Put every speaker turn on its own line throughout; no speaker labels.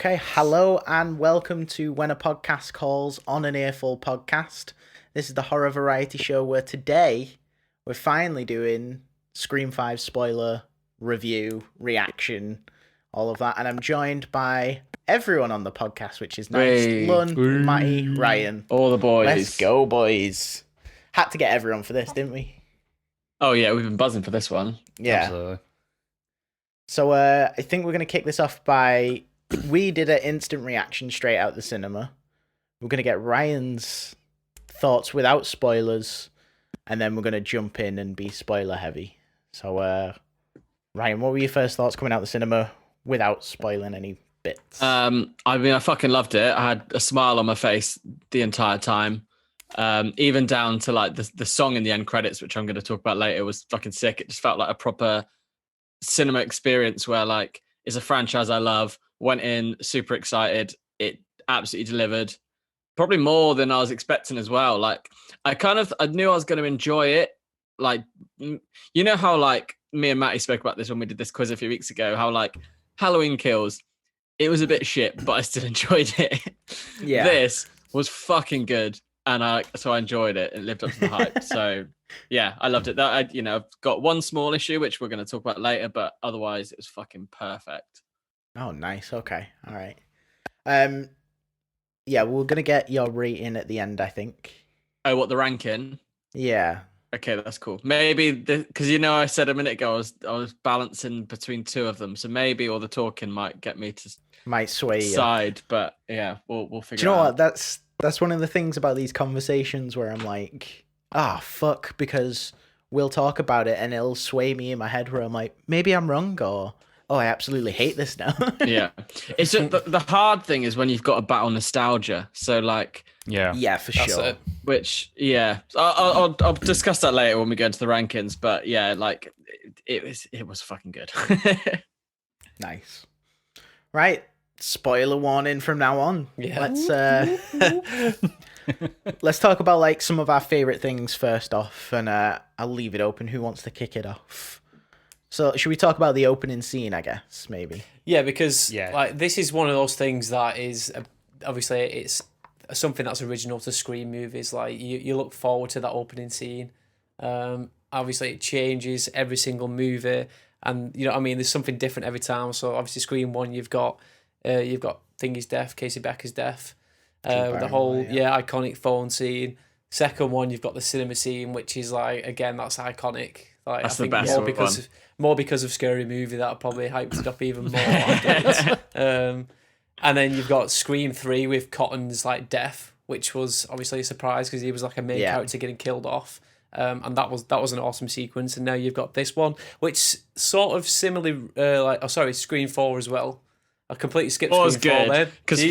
Okay, hello and welcome to When a Podcast Calls on an Earful podcast. This is the horror variety show where today we're finally doing Scream 5 spoiler review, reaction, all of that. And I'm joined by everyone on the podcast, which is nice.
Hey.
Lunn, Matty, Ryan.
All the boys.
Let's go, boys. Had to get everyone for this, didn't we?
Oh, yeah, we've been buzzing for this one.
Yeah.
Absolutely.
So I think we're going to kick this off by... We did an instant reaction straight out the cinema. We're going to get Ryan's thoughts without spoilers, and then we're going to jump in and be spoiler heavy. So, Ryan, what were your first thoughts coming out the cinema without spoiling any bits?
I fucking loved it. I had a smile on my face the entire time. Even down to like the song in the end credits, which I'm going to talk about later, was fucking sick. It just felt like a proper cinema experience where like it's a franchise I love. Went in super excited. It absolutely delivered. Probably more than I was expecting as well. Like I knew I was going to enjoy it. Like, you know how like me and Matty spoke about this when we did this quiz a few weeks ago, how like Halloween Kills, it was a bit shit, but I still enjoyed it.
Yeah.
This was fucking good. And so I enjoyed it. It lived up to the hype. So yeah, I loved it. I've got one small issue, which we're going to talk about later, but otherwise it was fucking perfect.
Oh, nice. Okay. All right. Yeah, we're going to get your rating at the end, I think.
Oh, what, the ranking?
Yeah.
Okay, that's cool. Maybe because I said a minute ago I was balancing between two of them, so maybe all the talking might get me to
sway you.
Side, but yeah, we'll figure.
Do you know
what?
That's one of the things about these conversations where I'm like, fuck, because we'll talk about it and it'll sway me in my head where I'm like, maybe I'm wrong, or I absolutely hate this now.
Yeah, it's just, the hard thing is when you've got to battle nostalgia. So like,
yeah, for sure.
It.
Which I'll discuss that later when we go into the rankings. But yeah, like it was fucking good.
Nice. Right. Spoiler warning from now on.
Yeah.
Let's talk about like some of our favorite things first off, and I'll leave it open. Who wants to kick it off? So should we talk about the opening scene, I guess, maybe?
Yeah, because like this is one of those things that is obviously it's something that's original to Scream movies. Like you look forward to that opening scene. Obviously it changes every single movie, and you know what I mean, there's something different every time. So obviously Scream 1 you've got Thingy's death, Casey Becker's death, the whole iconic phone scene. Second one you've got the cinema scene, which is like, again, that's iconic. Like
that's
I think
the best
more because of Scary Movie, that probably hyped it up even more. And then you've got Scream 3 with Cotton's like death, which was obviously a surprise because he was like a main character getting killed off. And that was an awesome sequence. And now you've got this one, which sort of similarly Scream 4 as well. I completely skipped Scream 4 then.
Because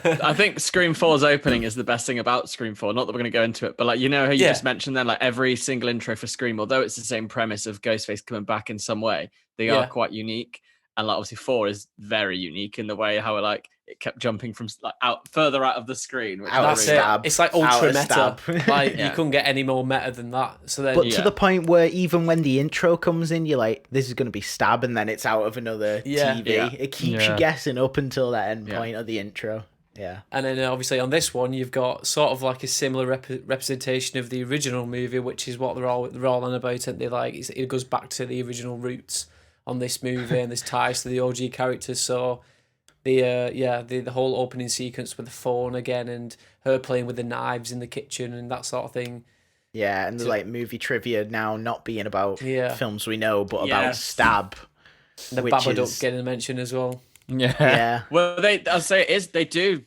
I think Scream 4's opening is the best thing about Scream 4. Not that we're going to go into it, but like, you know how you just mentioned then, like every single intro for Scream, although it's the same premise of Ghostface coming back in some way, they are quite unique. And like obviously 4 is very unique in the way how it kept jumping from like further out of the screen.
That's it. It's like ultra meta. Like you couldn't get any more meta than that. So then,
to the point where even when the intro comes in, you're like, this is going to be Stab, and then it's out of another TV. Yeah. It keeps you guessing up until that end point of the intro. Yeah.
And then obviously on this one, you've got sort of like a similar representation of the original movie, which is what they're all on about. And they like it goes back to the original roots on this movie, and there's ties to the OG characters. So the whole opening sequence with the phone again, and her playing with the knives in the kitchen and that sort of thing.
Yeah, and the like movie trivia now not being about films we know, but about Stab.
The Babadook getting a mention as well.
Yeah.
Well, they do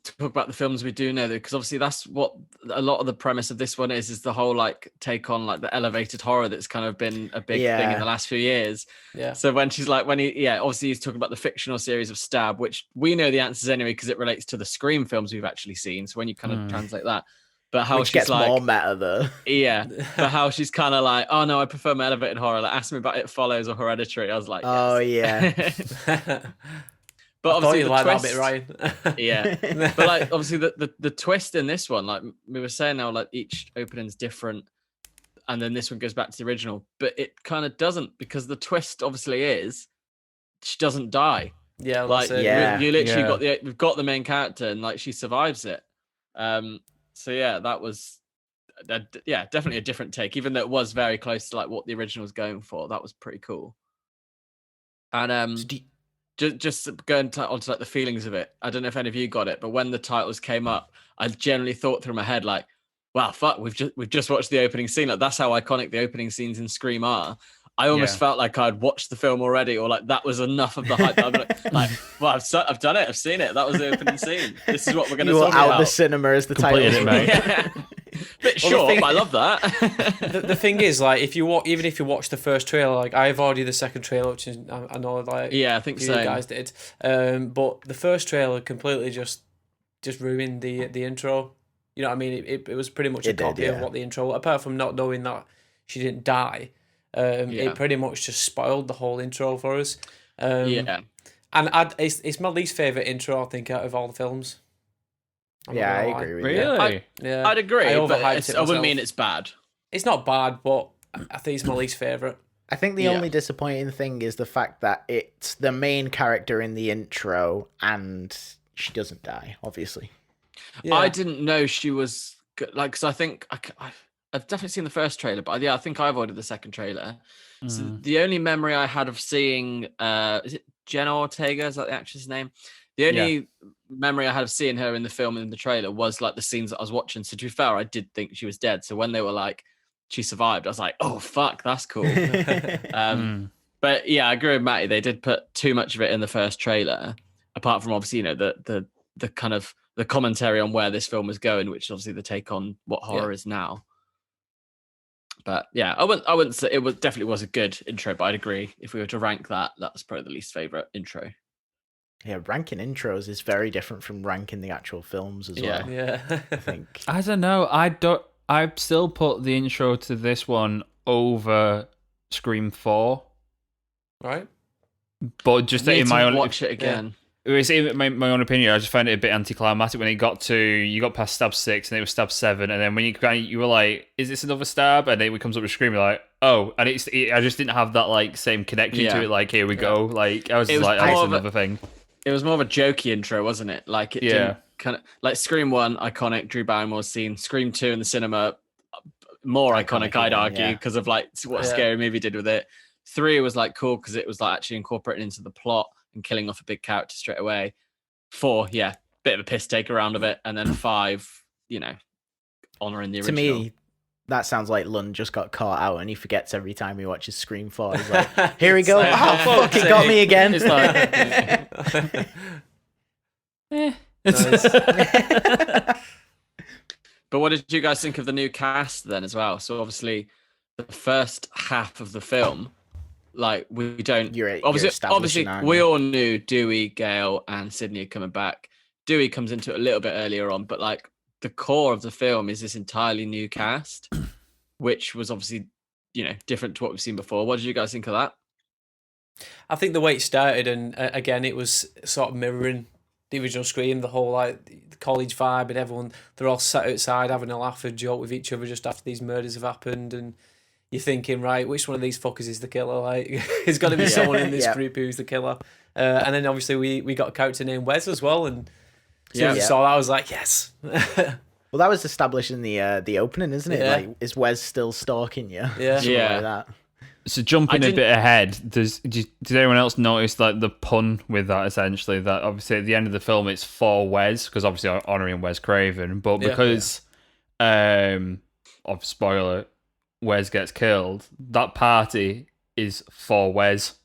talk about the films we do know, though, because obviously that's what a lot of the premise of this one is the whole like take on like the elevated horror that's kind of been a big thing in the last few years.
Yeah.
So when she's like, obviously he's talking about the fictional series of Stab, which we know the answers anyway because it relates to the Scream films we've actually seen. So when you kind of translate that, but how
which
she's
gets
like
more meta though.
Yeah, but how she's kind of like, oh no, I prefer my elevated horror. Like, ask me about It Follows or Hereditary. I was like,
yeah.
But obviously
you
the
like
twist,
that bit, Ryan.
Yeah. But like obviously the twist in this one, like we were saying now, like each opening's different, and then this one goes back to the original, but it kind of doesn't, because the twist obviously is she doesn't die.
Yeah,
Like
that's it.
Yeah.
you literally we've got the main character, and like she survives it. So yeah, that was definitely a different take, even though it was very close to like what the original was going for. That was pretty cool. And just going onto like the feelings of it. I don't know if any of you got it, but when the titles came up, I generally thought through my head like, wow, fuck, we've just watched the opening scene. Like that's how iconic the opening scenes in Scream are. I almost felt like I'd watched the film already, or like that was enough of the hype. I'm like, well, I've done it. I've seen it. That was the opening scene. This is what we're going to talk about.
You were out the cinema as the title.
Bit short, but I love that.
The thing is, like, even if you watch the first trailer, like I've already the second trailer, which is, I know, like,
I think so.
You guys did, but the first trailer completely just ruined the intro. You know what I mean? It was pretty much a copy of what the intro. Apart from not knowing that she didn't die, it pretty much just spoiled the whole intro for us. And it's my least favorite intro, I think, out of all the films.
I agree with you.
Really? I'd agree. I wouldn't mean it's bad.
It's not bad, but I think it's my least favorite.
I think the only disappointing thing is the fact that it's the main character in the intro and she doesn't die, obviously.
Yeah.
I didn't know she was like, because I think I've definitely seen the first trailer, but I think I avoided the second trailer. So the only memory I had of seeing, is it Jenna Ortega? Is that the actress' name? The only memory I had of seeing her in the film and in the trailer was like the scenes that I was watching. So to be fair, I did think she was dead. So when they were like, she survived, I was like, oh fuck, that's cool. But yeah, I agree with Matty. They did put too much of it in the first trailer, apart from obviously, the kind of the commentary on where this film was going, which is obviously the take on what horror is now. But yeah, I wouldn't say it definitely was a good intro, but I'd agree if we were to rank that was probably the least favorite intro.
Yeah, ranking intros is very different from ranking the actual films as well.
Yeah.
I think.
I don't know. I still put the intro to this one over Scream 4.
Right.
But just in my own
watch it again.
It was in my own opinion. I just found it a bit anticlimactic when you got past stab 6 and it was stab 7, and then when you were like, "Is this another stab?" and then it comes up with Scream, you're like, "Oh!" And I just didn't have that like same connection to it. Like, here we go. Like I was just like, "Oh, it's another thing."
It was more of a jokey intro, wasn't it? Like it didn't kind of like Scream 1, iconic, Drew Barrymore's scene. Scream 2 in the cinema, more iconic I'd argue, because of like what a scary movie did with it. 3 was like cool because it was like actually incorporated into the plot and killing off a big character straight away. 4, bit of a piss take around of it, and then 5, honoring the original.
To me, that sounds like Lunn just got caught out and he forgets every time he watches Scream 4. He's like, here we go.
Like,
oh, fuck, it got me again.
It's like,
But what did you guys think of the new cast then as well? So obviously the first half of the film, like we don't obviously we all knew Dewey, Gale, and Sydney are coming back. Dewey comes into it a little bit earlier on, but like the core of the film is this entirely new cast, which was obviously, different to what we've seen before. What did you guys think of that?
I think the way it started, and again, it was sort of mirroring the original Scream, the whole like the college vibe, and everyone, they're all sat outside having a laugh and joke with each other just after these murders have happened, and you're thinking, right, which one of these fuckers is the killer? Like, there's got to be someone in this group who's the killer. And then obviously we got a character named Wes as well, and as soon as I saw that, I was like, yes.
Well, that was established in the opening, isn't it?
Yeah.
Like, is Wes still stalking you?
Yeah.
Something like that.
So jumping a bit ahead, did anyone else notice like the pun with that? Essentially, that obviously at the end of the film it's for Wes, because obviously honouring Wes Craven, but because of spoiler, Wes gets killed. That party is for Wes.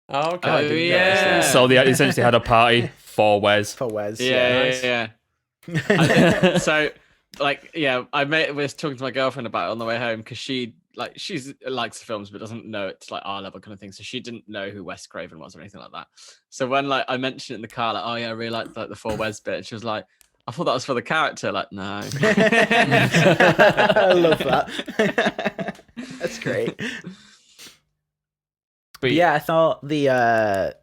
Oh, okay.
So they essentially had a party for Wes.
For Wes.
Yeah. So, like, I was talking to my girlfriend about it on the way home, because she likes the films but doesn't know it's like our level kind of thing. So she didn't know who Wes Craven was or anything like that. So when like I mentioned it in the car, like, oh yeah, I really liked like the for Wes bit, she was like, I thought that was for the character. Like, no.
I love that. That's great. But yeah, I thought the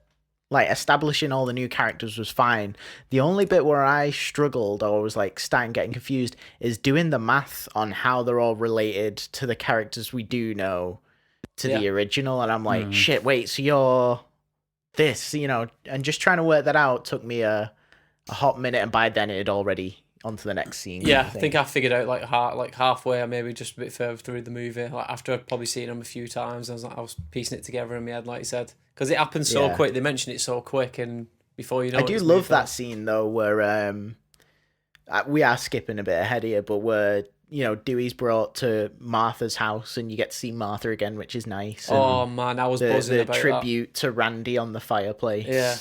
like establishing all the new characters was fine. The only bit where I struggled or was like getting confused is doing the math on how they're all related to the characters we do know to the original. And I'm like, shit, wait, so you're this, and just trying to work that out took me a hot minute, and by then it had already on to the next scene.
Yeah, I think I figured out like halfway, or maybe just a bit further through the movie. Like after I'd probably seen them a few times, I was piecing it together in my head, like you said, because it happened so quick. They mentioned it so quick, and before you know,
I do love that scene though, where we are skipping a bit ahead here, but where Dewey's brought to Martha's house, and you get to see Martha again, which is nice.
Oh man, I was buzzing about
the tribute to Randy on the fireplace.
Yeah,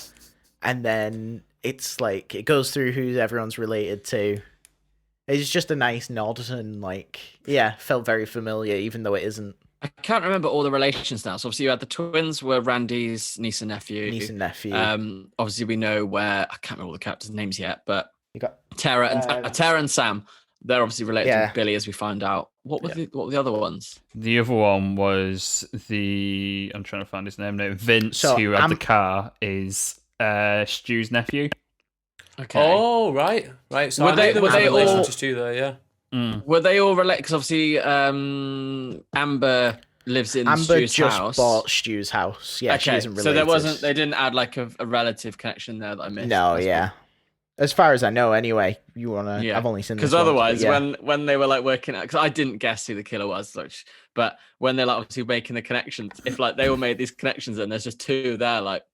and then it's like it goes through who everyone's related to. It's just a nice nod, and felt very familiar, even though it isn't.
I can't remember all the relations now. So obviously you had the twins were Randy's niece and nephew. Obviously we know where, I can't remember all the characters' names yet, but you got Tara and Sam. They're obviously related to Billy, as we find out. What were the other ones?
The other one was I'm trying to find his name now. Vince, who had the car, is Stu's nephew.
Okay.
Oh, right. So
were they all
to Stu there? Yeah.
Were they all related? Because obviously, Amber lives in Stu's house.
Amber just bought Stu's house. Yeah, she isn't related.
So there wasn't. They didn't add like a relative connection there that I missed.
No, yeah. As far as I know, anyway. You wanna? Yeah. I've only seen this
because otherwise, when they were like working out, because I didn't guess who the killer was, but when they're like obviously making the connections, if like they all made these connections and there's just two there, like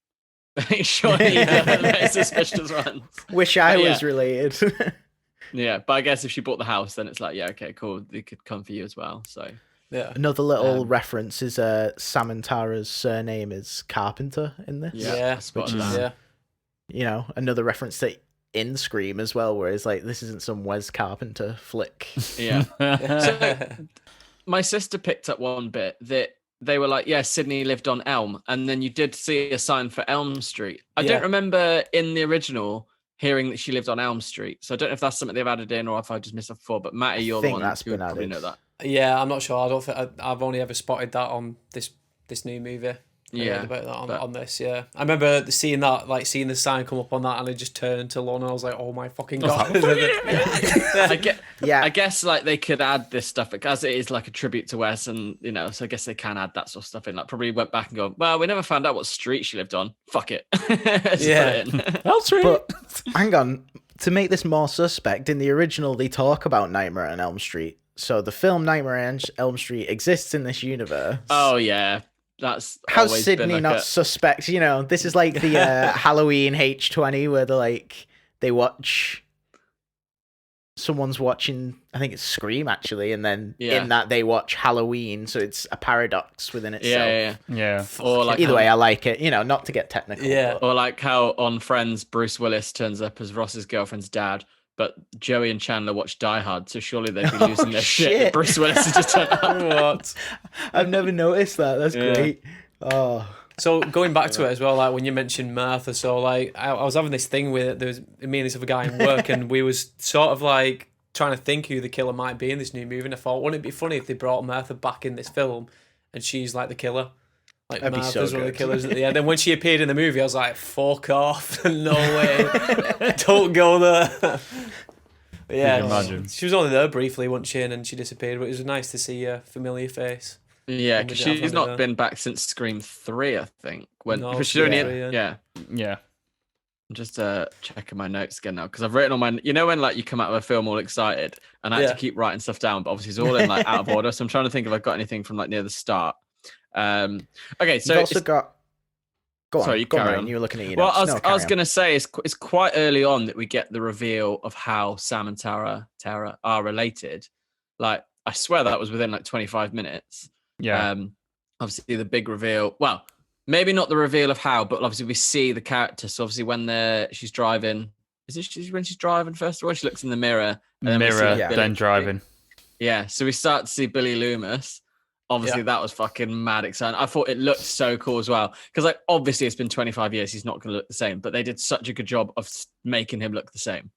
surely they're suspicious ones.
Wish I was related.
Yeah, but I guess if she bought the house, then it's like, yeah, okay, cool. They could come for you as well. So
yeah. Another little reference is Sam and Tara's surname is Carpenter in this.
Yeah,
which is another reference to in Scream as well, where it's like, this isn't some Wes Carpenter flick.
Yeah. So my sister picked up one bit that they were like, yeah, Sydney lived on Elm, and then you did see a sign for Elm Street. I don't remember in the original hearing that she lived on Elm Street, so I don't know if that's something they've added in or if I just missed it before. But Matty, you're the one who would probably know that.
Yeah, I'm not sure. I don't think I've only ever spotted that on this new movie. About that on this. Yeah, I remember seeing the sign come up on that, and I just turned to Lunn, and I was like, "Oh my fucking god!"
I guess like they could add this stuff because it is like a tribute to Wes, and so I guess they can add that sort of stuff in. Like probably went back and go, "Well, we never found out what street she lived on. Fuck it."
But hang on, to make this more suspect, in the original they talk about Nightmare on Elm Street, so the film Nightmare on Elm Street exists in this universe.
Oh yeah. That's
how's Sydney not suspect? This is like the Halloween H20 where they watch someone's watching, I think it's Scream actually, and then in that they watch Halloween, so it's a paradox within itself.
Yeah.
Or like
either way, I like it. Not to get technical.
Yeah.
Or like how on Friends, Bruce Willis turns up as Ross's girlfriend's dad. But Joey and Chandler watch Die Hard, so surely they'd be losing their shit. Bruce Willis has just turned up.
What?
I've never noticed that. That's great. Oh.
So going back to it as well, like when you mentioned Martha, so like I was having this thing with there was me and this other guy in work, and we was sort of like trying to think who the killer might be in this new movie. And I thought, wouldn't it be funny if they brought Martha back in this film, and she's like the killer? Like
that'd
Martha's one of the killers at the end. And when she appeared in the movie, I was like, fuck off. No way. Don't go there.
Imagine.
She was only there briefly, wasn't she? And then she disappeared. But it was nice to see a familiar face.
Yeah, because she's not been back since Scream 3, I think. She's only Yeah. I'm just checking my notes again now, because I've written all my... when like you come out of a film all excited, and I had to keep writing stuff down, but obviously it's all in like out of order. So I'm trying to think if I've got anything from like near the start. Okay, so
you've also got. Go on.
Sorry, you carry on.
You were looking at your
notes.
Well,
I was going to say it's quite early on that we get the reveal of how Sam and Tara are related. Like I swear that was within like 25 minutes.
Yeah.
Obviously the big reveal. Well, maybe not the reveal of how, but obviously we see the character. So obviously when she's driving, when she's driving first of all? She looks in the mirror. And
then driving.
Yeah. So we start to see Billy Loomis. Obviously, that was fucking mad exciting. I thought it looked so cool as well. Because, like, obviously, it's been 25 years. He's not going to look the same. But they did such a good job of making him look the same.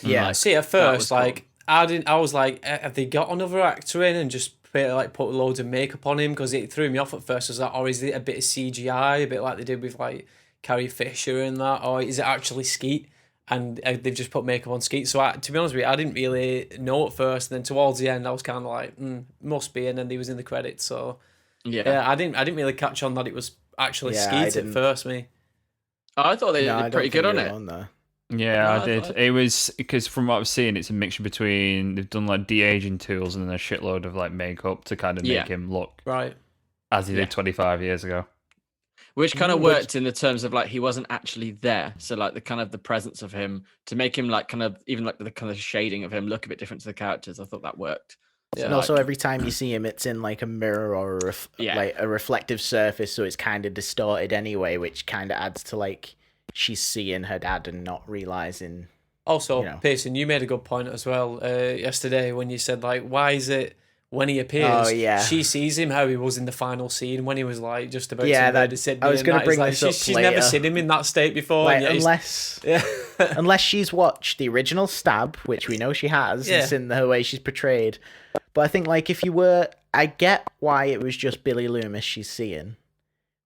Yeah.
See, at first, like, cool. I was like, have they got another actor in and just put loads of makeup on him? Because it threw me off at first. I was like, or is it a bit of CGI? A bit like they did with, like, Carrie Fisher and that? Or is it actually Skeet? And they've just put makeup on Skeet. So to be honest with you, I didn't really know at first. And then towards the end, I was kind of like, must be. And then he was in the credits. So yeah, I didn't really catch on that it was actually Skeet at first. Me.
I thought they
No, I
did
don't
pretty
think
good on
you're
it.
alone there.
Yeah,
No,
I did. It was because from what I've seen, it's a mixture between they've done like de-aging tools and then a shitload of like makeup to kind of make him look
right
as he did 25 years ago.
Which kind of worked in the terms of like he wasn't actually there, so like the kind of the presence of him to make him like kind of even like the kind of shading of him look a bit different to the characters. I thought that worked.
Yeah. And also every time you see him, it's in like a mirror or like a reflective surface, so it's kind of distorted anyway, which kind of adds to like she's seeing her dad and not realizing.
Also, Pearson, you made a good point as well yesterday when you said like, why is it when he appears, she sees him how he was in the final scene when he was like just about to murder Sydney.
I was going to bring
like,
this up
she's
later.
never seen him in that state before.
Like, unless she's watched the original Stab, which we know she has, and seen the way she's portrayed. But I think like if you were, I get why it was just Billy Loomis she's seeing,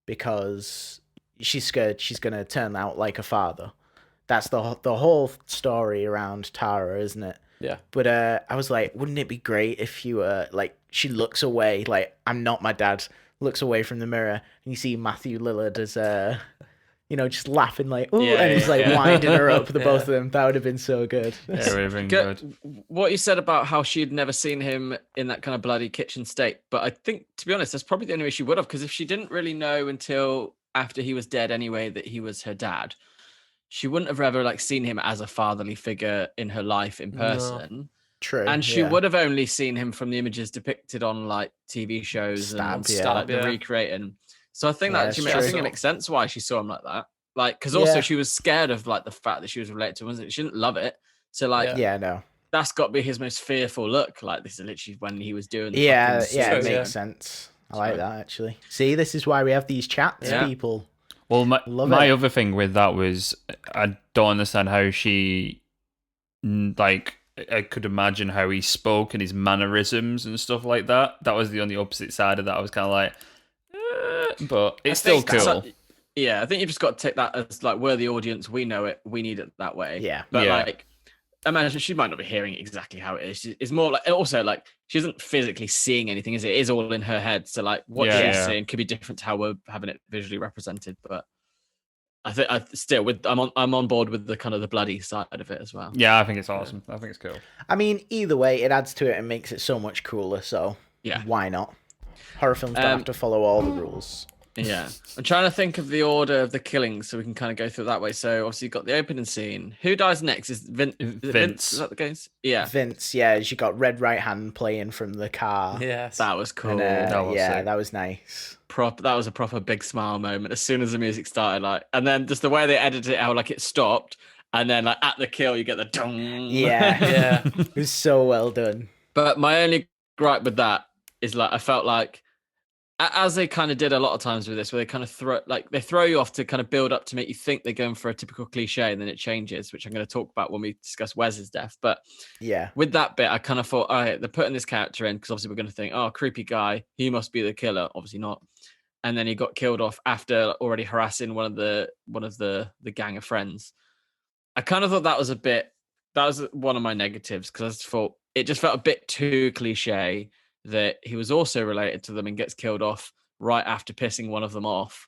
because she's scared she's going to turn out like a father. That's the whole story around Tara, isn't it?
Yeah.
But I was like, wouldn't it be great if you like she looks away, like I'm not my dad, looks away from the mirror, and you see Matthew Lillard as just laughing like, ooh, and he's like winding her up, the both of them. That would have been so good.
Yeah, it would have been good.
What you said about how she'd never seen him in that kind of bloody kitchen state, but I think, to be honest, that's probably the only way she would have, because if she didn't really know until after he was dead anyway that he was her dad, she wouldn't have ever like seen him as a fatherly figure in her life in person.
No. True.
And she would have only seen him from the images depicted on like TV shows and the recreating. So I think I think it makes sense why she saw him like that. Like, because also she was scared of like the fact that she was related to him, wasn't it? She didn't love it. So like,
no,
that's got to be his most fearful look. Like, this is literally when he was doing.
It makes sense. I like that actually. See, this is why we have these chats, people.
Well, my other thing with that was I don't understand how she, like, I could imagine how he spoke and his mannerisms and stuff like that. That was the only opposite side of that. I was kind of like, but it's still cool.
I think you've just got to take that as like, we're the audience, we know it, we need it that way.
Yeah.
But like, imagine she might not be hearing exactly how it is. It's more like, also like, she isn't physically seeing anything, is it? It is all in her head. So like, what she's seeing could be different to how we're having it visually represented. But I think I'm on board with the kind of the bloody side of it as well.
Yeah, I think it's awesome. I think it's cool.
I mean, either way, it adds to it and makes it so much cooler. So why not? Horror films don't have to follow all the rules.
Yeah. I'm trying to think of the order of the killings so we can kind of go through it that way. So obviously you've got the opening scene. Who dies next? Is Vince? Is that the case? Yeah.
Vince, yeah. She got Red Right Hand playing from the car.
Yes.
That was cool.
And, that was nice.
That was a proper big smile moment as soon as the music started. Like, and then just the way they edited it, how like it stopped, and then like at the kill you get the dong.
Yeah. It was so well done.
But my only gripe with that is like I felt like, as they kind of did a lot of times with this, where they kind of throw you off to kind of build up to make you think they're going for a typical cliche, and then it changes, which I'm going to talk about when we discuss Wes's death. But with that bit, I kind of thought, all right, they're putting this character in because obviously we're going to think, oh, creepy guy, he must be the killer. Obviously not. And then he got killed off after already harassing one of the gang of friends. I kind of thought that was one of my negatives, because I just thought it just felt a bit too cliche that he was also related to them and gets killed off right after pissing one of them off.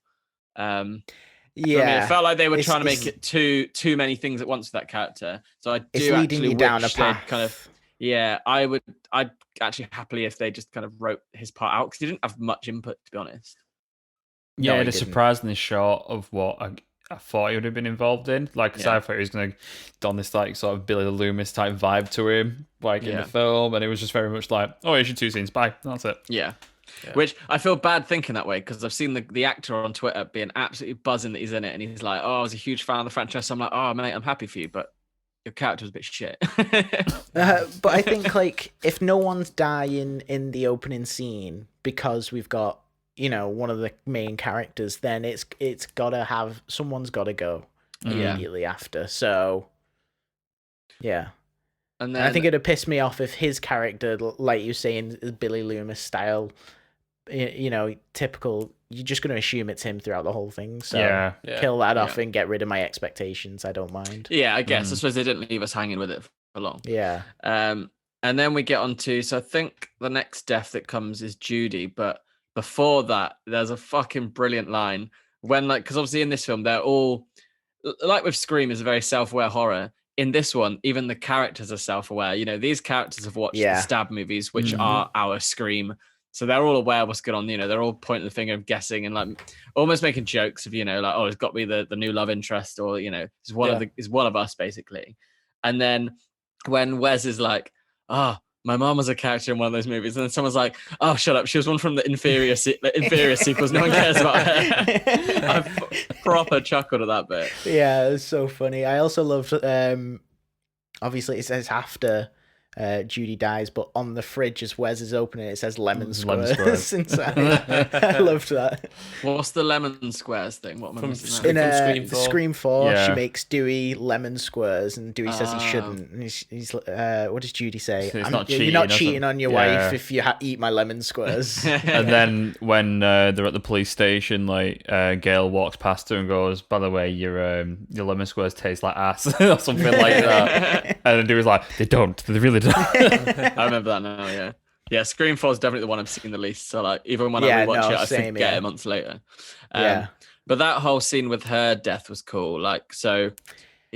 It felt like they were trying to make it too many things at once with that character. So I do actually
down a path.
kind of I'd actually happily if they just kind of wrote his part out, because he didn't have much input, to be honest.
Yeah, it's surprisingly short of what I thought he would have been involved in. Like, because I thought he was going to don this like sort of Billy Loomis type vibe to him, like in the film, and it was just very much like, oh, here's your 2 scenes, bye, that's it.
Yeah. Which I feel bad thinking that way, because I've seen the actor on Twitter being absolutely buzzing that he's in it, and he's like, oh, I was a huge fan of the franchise. So I'm like, oh, mate, I'm happy for you, but your character was a bit shit.
But I think like if no one's dying in the opening scene because we've got, one of the main characters, then it's gotta have, someone's gotta go immediately after. So yeah. And I think it'd piss me off if his character, like you saying, is Billy Loomis style, typical, you're just going to assume it's him throughout the whole thing. So kill that off and get rid of my expectations. I don't mind.
Yeah, I guess. I suppose they didn't leave us hanging with it for long.
Yeah.
And then we get on to, so I think the next death that comes is Judy, but before that, there's a fucking brilliant line when, like, because obviously in this film, they're all like with Scream is a very self-aware horror. In this one, even the characters are self-aware. You know, these characters have watched the Stab movies, which are our Scream. So they're all aware of what's going on. You know, they're all pointing the finger, guessing, and like almost making jokes of, you know, like, oh, it's got to be the new love interest, or, you know, it's one of us, basically. And then when Wes is like, my mom was a character in one of those movies, and then someone's like, "Oh, shut up! She was one from the inferior sequels. No one cares about her." I proper chuckled at that bit.
Yeah, it was so funny. I also loved. Obviously, it says after Judy dies, but on the fridge as Wes is opening it says lemon squares inside. I loved that.
What's the lemon squares thing? What am I missing?
In Scream 4, she makes Dewey lemon squares, and Dewey says he shouldn't. And he's what does Judy say?
You're
not cheating on your wife if you eat my lemon squares.
And then when they're at the police station, like Gail walks past her and goes, "By the way, your lemon squares taste like ass," or something like that. And then Dewey's like, "They don't. They really don't."
I remember that now. Yeah. Scream 4 is definitely the one I've seen the least. So like, even when I rewatch it, I forget it months later. But that whole scene with her death was cool. Like, so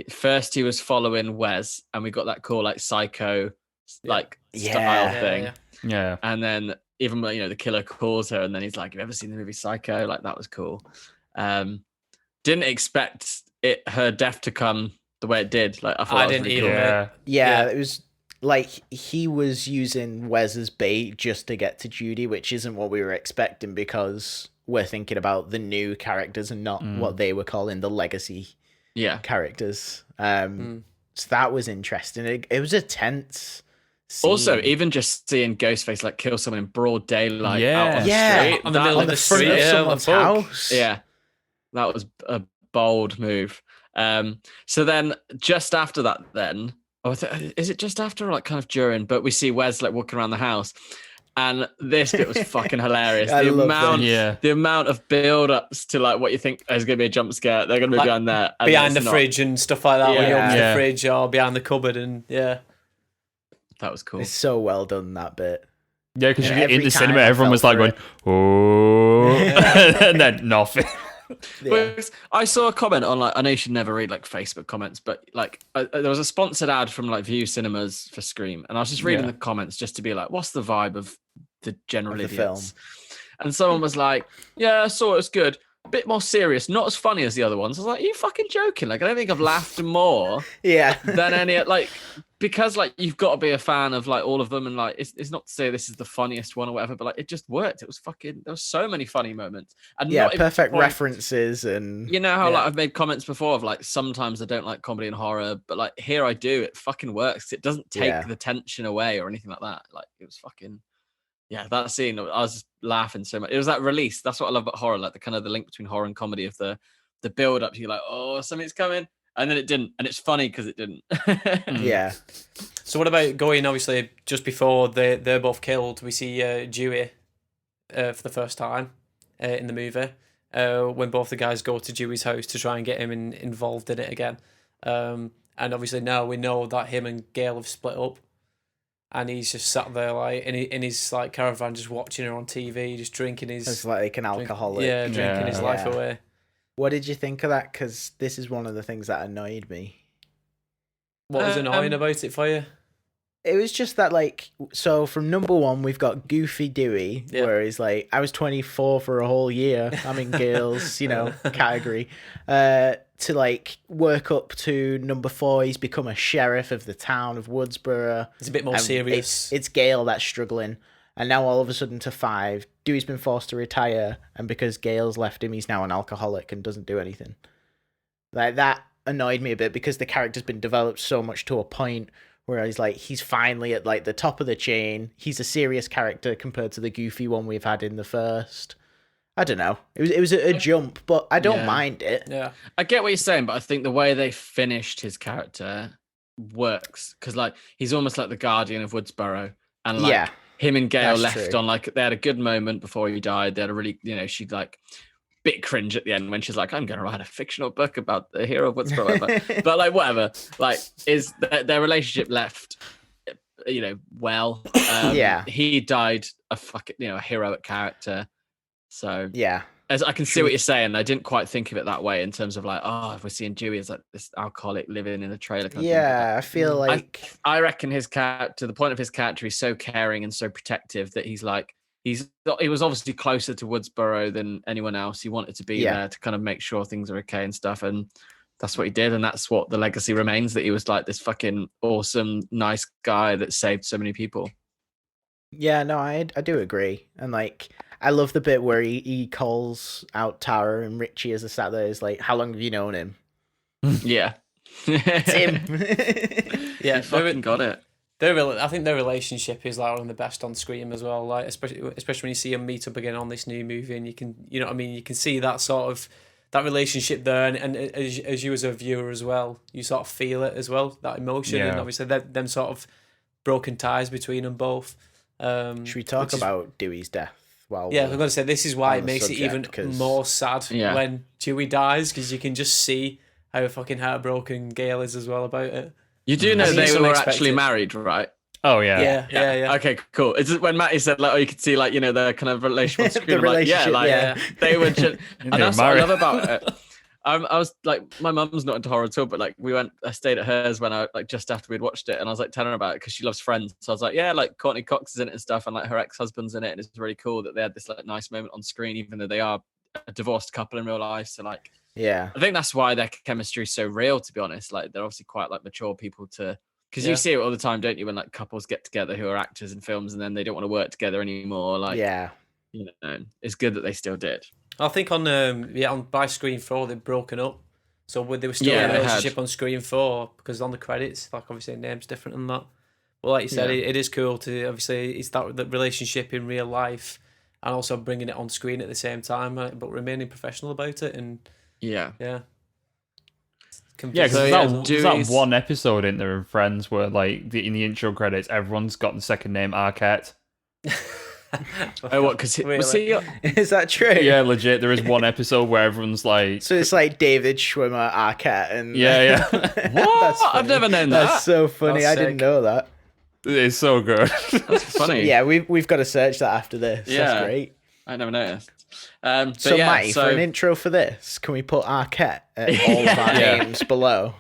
first he was following Wes, and we got that cool like psycho style thing.
Yeah.
And then even, you know, the killer calls her, and then he's like, "Have you ever seen the movie Psycho?" Like, that was cool. Didn't expect her death to come the way it did. Like, I didn't
either.
Cool.
Yeah, it was like he was using Wes as bait just to get to Judy, which isn't what we were expecting, because we're thinking about the new characters and not what they were calling the legacy characters. So that was interesting. It was a tense scene.
Also, even just seeing Ghostface like kill someone in broad daylight out on the street,
on the middle of the
front
street,
of someone's house.
Yeah, that was a bold move. So then just after that, then is it just after or like kind of during? But we see Wes like walking around the house, and this bit was fucking hilarious. The amount of build-ups to like what you think is going to be a jump scare. They're going to be behind there,
behind the fridge and stuff like that. When you open the fridge or behind the cupboard, and that
was cool.
It's so well done, that bit.
Yeah, because you get in the cinema, everyone was like going, "Oh," and then nothing.
I saw a comment on, like, I know you should never read like Facebook comments, but like there was a sponsored ad from like View Cinemas for Scream, and I was just reading the comments just to be like, what's the vibe of the general idiots?
Film.
And someone was like, "Yeah, I saw it was good. A bit more serious, not as funny as the other ones." I was like, "Are you fucking joking? Like, I don't think I've laughed more than any, like, because like you've got to be a fan of like all of them, and like it's not to say this is the funniest one or whatever, but like it just worked. It was fucking, there was so many funny moments, and
perfect references, and
you know how like I've made comments before of like sometimes I don't like comedy and horror, but like here I do. It fucking works. It doesn't take the tension away or anything like that. Like, it was fucking. Yeah, that scene, I was just laughing so much. It was that release. That's what I love about horror, like the kind of the link between horror and comedy of the build up. You're like, oh, something's coming, and then it didn't, and it's funny because it didn't.
Yeah.
So what about going, obviously, just before they're both killed, we see Dewey for the first time in the movie, when both the guys go to Dewey's house to try and get him involved in it again. And obviously now we know that him and Gail have split up. And he's just sat there like in his like caravan, just watching her on TV, just drinking his.
It's like an alcoholic.
Drinking his life away.
What did you think of that? Because this is one of the things that annoyed me.
What was annoying about it for you?
It was just that, like, so from number one, we've got Goofy Dewey, where he's like, I was 24 for a whole year. I'm in Gail's, category. To like work up to number 4, he's become a sheriff of the town of Woodsboro.
It's a bit more serious.
It's Gail that's struggling. And now all of a sudden to 5, Dewey's been forced to retire, and because Gail's left him, he's now an alcoholic and doesn't do anything. Like, that annoyed me a bit, because the character's been developed so much to a point where he's finally at like the top of the chain. He's a serious character compared to the goofy one we've had in the first. I don't know. It was a jump, but I don't mind it.
Yeah,
I get what you're saying, but I think the way they finished his character works, because like he's almost like the guardian of Woodsboro, and like him and Gail left on like they had a good moment before he died. They had a really, she like bit cringe at the end when she's like, "I'm going to write a fictional book about the hero of Woodsboro," but like whatever. Like, is their relationship left? Well, he died a fucking, a heroic character. So as I can see what you're saying. I didn't quite think of it that way in terms of like, oh, if we're seeing Dewey as like this alcoholic living in a trailer. Kind of
Yeah, I feel like
I reckon his character, the point of his character, he's so caring and so protective that he was obviously closer to Woodsboro than anyone else. He wanted to be there to kind of make sure things are okay and stuff, and that's what he did, and that's what the legacy remains, that he was like this fucking awesome, nice guy that saved so many people.
Yeah, no, I do agree. And like, I love the bit where he calls out Tara and Richie as they sat there. Is like, how long have you known him?
Yeah.
It's him.
Yeah, fucking got it.
I think their relationship is like one of the best on screen as well. Like especially when you see them meet up again on this new movie, and you can, you know what I mean, you can see that sort of that relationship there, and as you as a viewer as well, you sort of feel it as well, that emotion, and obviously them sort of broken ties between them both.
Should we talk about Dewey's death?
I'm going to say this is why it makes it even more sad when Dewey dies, because you can just see how fucking heartbroken Gail is as well about it.
You do know they were actually married, right?
Oh yeah.
Yeah.
Okay, cool. It's just when Matty said like, oh, you could see like, you know, their kind of relationship on screen. They were just, and that's what I love about it. I was like, my mum's not into horror at all, but like I stayed at hers when I like just after we'd watched it, and I was like telling her about it because she loves Friends. So I was like, yeah, like Courtney Cox is in it and stuff, and like her ex-husband's in it, and it's really cool that they had this like nice moment on screen, even though they are a divorced couple in real life. So like, I think that's why their chemistry is so real, to be honest. Like they're obviously quite like mature people because you see it all the time, don't you, when like couples get together who are actors in films and then they don't want to work together anymore. Like, you know, it's good that they still did.
I think on by Screen 4 they've broken up, so they were still in a relationship on Screen 4, because on the credits, like obviously the name's different than that. But like you said, it is cool to obviously it's that relationship in real life, and also bringing it on screen at the same time, but remaining professional about it. And
because there's that one episode in there in Friends where like in the intro credits everyone's got the second name Arquette.
Oh, what? Because
is that true?
Yeah, legit. There is one episode where everyone's like,
so it's like David Schwimmer, Arquette, and
What? I've never known that.
That's so funny. I didn't know that.
It's so good.
That's funny.
Yeah, we've got to search that after this. Yeah, that's great.
I never noticed.
Matty, for an intro for this, can we put Arquette at all of our names below?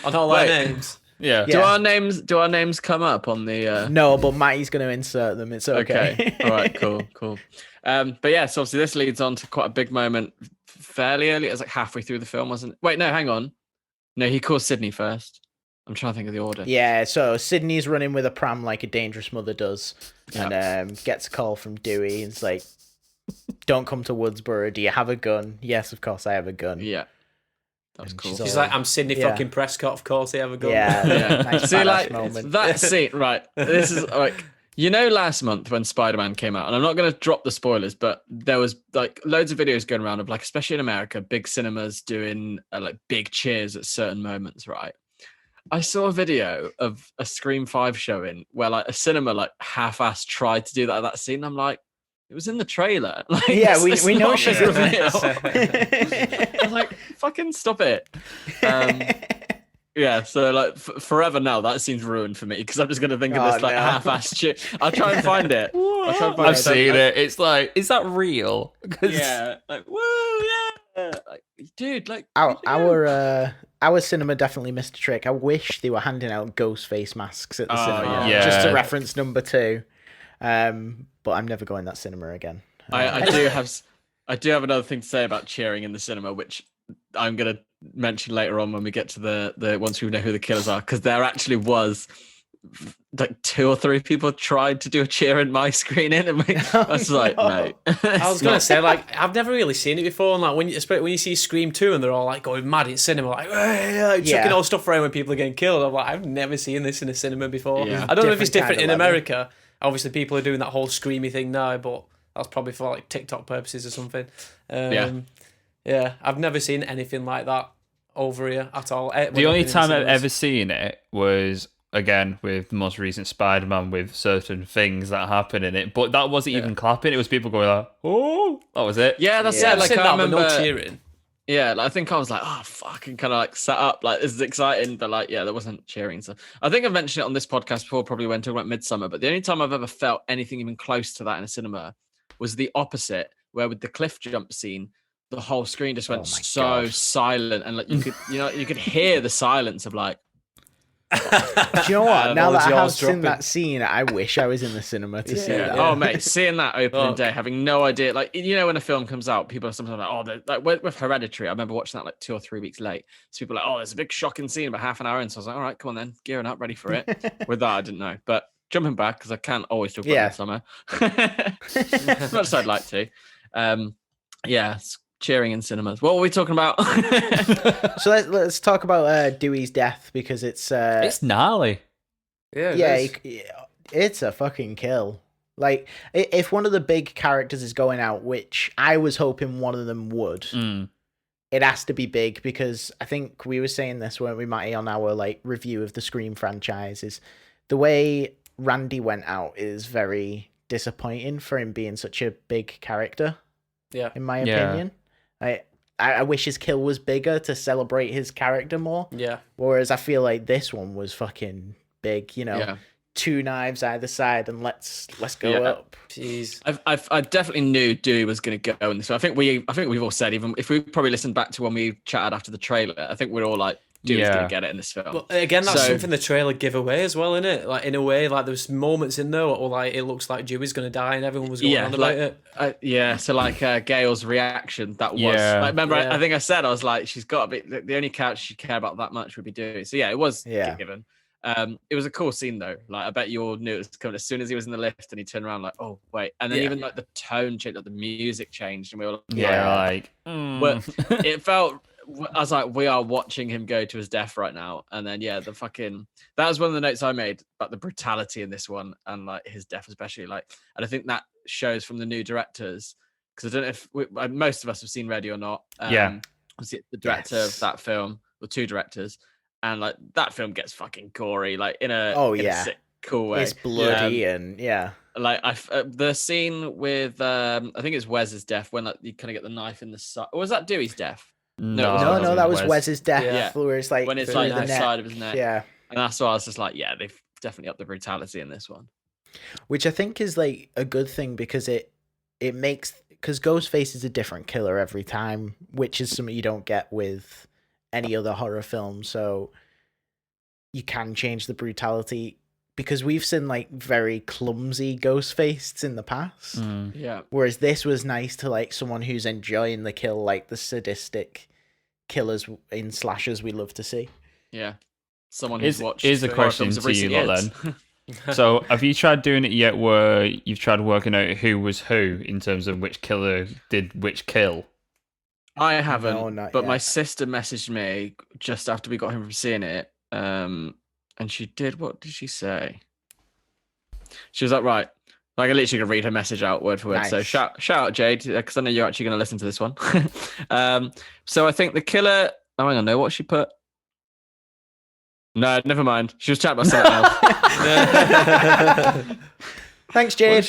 On all our names.
Yeah.
Do our names come up on the?
No, but Matty's going to insert them. It's okay.
All right. Cool. But yeah, so obviously this leads on to quite a big moment fairly early. It was like halfway through the film, wasn't it? Wait, no, hang on. No, he calls Sydney first. I'm trying to think of the order.
Yeah, so Sydney's running with a pram like a dangerous mother does, and gets a call from Dewey. And it's like, don't come to Woodsboro. Do you have a gun? Yes, of course I have a gun.
Yeah. That was cool.
She's like, I'm Sydney fucking Prescott, of course I have a gun.
Yeah. Nice
See, like,
moment.
That scene, right, this is like, you know, last month when Spider-Man came out, and I'm not going to drop the spoilers, but there was like loads of videos going around of like, especially in America, big cinemas doing like big cheers at certain moments, right? I saw a video of a Scream 5 showing where like a cinema like half-assed tried to do that scene. I'm like, it was in the trailer. Like,
we know she's in
I was like, fucking stop it. So like forever now, that scene's ruined for me because I'm just going to think of this like half-assed shit. I'll try and find it.
I've seen it. It's like, is that real?
Yeah. Like, whoa, yeah. Like, dude, like
our cinema definitely missed a trick. I wish they were handing out ghost face masks at the cinema, just to reference number 2. But I'm never going that cinema again.
I do have another thing to say about cheering in the cinema, which I'm going to mention later on when we get to the once we know who the killers are, because there actually was like 2 or 3 people tried to do a cheer in my screening, and I was like, no.
I was gonna say, like, I've never really seen it before, and like when you see Scream 2 and they're all like going mad in cinema, like chucking all stuff around when people are getting killed. I'm like, I've never seen this in a cinema before.
Yeah.
I don't know if it's different in America. Obviously, people are doing that whole screamy thing now, but that's probably for like TikTok purposes or something. I've never seen anything like that over here at all.
The only time I've ever seen it was, again, with the most recent Spider-Man, with certain things that happen in it. But that wasn't even clapping. It was people going like, oh, that was it.
Yeah, that's it. Like, I remember
no cheering.
Yeah, like, I think I was like, oh, fuck, and kind of like sat up, like, this is exciting. But like, there wasn't cheering. So I think I've mentioned it on this podcast before, probably when talking about Midsummer. But the only time I've ever felt anything even close to that in a cinema was the opposite where with the cliff jump scene, the whole screen just went so
God.
silent, and like you could hear the silence of like.
Do you know what? Now that I have seen
dropping.
that scene, I wish I was in the cinema to see that.
Oh, mate, seeing that opening day, having no idea, like when a film comes out, people are sometimes like, oh, like with Hereditary, I remember watching that like 2 or 3 weeks late. So people are like, oh, there's a big shocking scene about half an hour in. So I was like, all right, come on then, gearing up, ready for it. With that, I didn't know, but jumping back because I can't always talk about summer, as much as I'd like to. It's cheering in cinemas. What were we talking about?
So let's talk about Dewey's death, because it's
gnarly.
It's a fucking kill. Like, if one of the big characters is going out, which I was hoping one of them would, it has to be big, because I think we were saying this, weren't we, Matty, on our like review of the Scream franchise, is the way Randy went out is very disappointing for him being such a big character.
Yeah,
in my opinion. I wish his kill was bigger to celebrate his character more. Yeah. Whereas I feel like this one was fucking big, 2 knives either side, and let's go up.
Jeez.
I definitely knew Dewey was going to go in this. So I think we've all said, even if we probably listened back to when we chatted after the trailer, I think we're all like, Dewey's going to get it in this film.
Well, again, that's something the trailer give away as well, isn't it? Like, in a way, like there's moments in there where like it looks like Dewey's going to die, and everyone was going on about it.
So like Gail's reaction, that was. Like, remember, I think I said, I was like, she's got to be the only character she care about that much would be Dewey. So it was given. It was a cool scene though. Like, I bet you all knew it was coming as soon as he was in the lift and he turned around like, oh wait, and then even like the tone changed, like the music changed, and we were like, but it felt. I was like, we are watching him go to his death right now. And then, that was one of the notes I made about the brutality in this one, and like his death, especially. Like, and I think that shows from the new directors, because I don't know if most of us have seen Ready or not. Was it the director of that film, or 2 directors? And like that film gets fucking gory, like in a sick, cool way.
It's bloody and
like the scene with I think it's Wes's death, when like you kind of get the knife in the side. Or was that Dewey's death?
No, that was Wes's death. Where it's like
when it's like the side of his neck.
Yeah,
and that's why I was just like, they've definitely upped the brutality in this one,
which I think is like a good thing, because it makes, because Ghostface is a different killer every time, which is something you don't get with any other horror film. So you can change the brutality, because we've seen like very clumsy Ghostface in the past. Whereas this was nice to like someone who's enjoying the kill, like the sadistic killers in slashers we love to see.
Yeah. Someone who's watched.
Here's a question to you lot then. So have you tried doing it yet where you've tried working out who was who in terms of which killer did which kill?
I haven't, but
yet.
My sister messaged me just after we got him from seeing it. And she did, what did she say? She was like, right, like I literally could read her message out word for word. Nice. So shout out Jade, because I know you're actually going to listen to this one. So I think the killer, hang on, no, what she put? No, never mind. She was chatting about something else.
Thanks, Jade.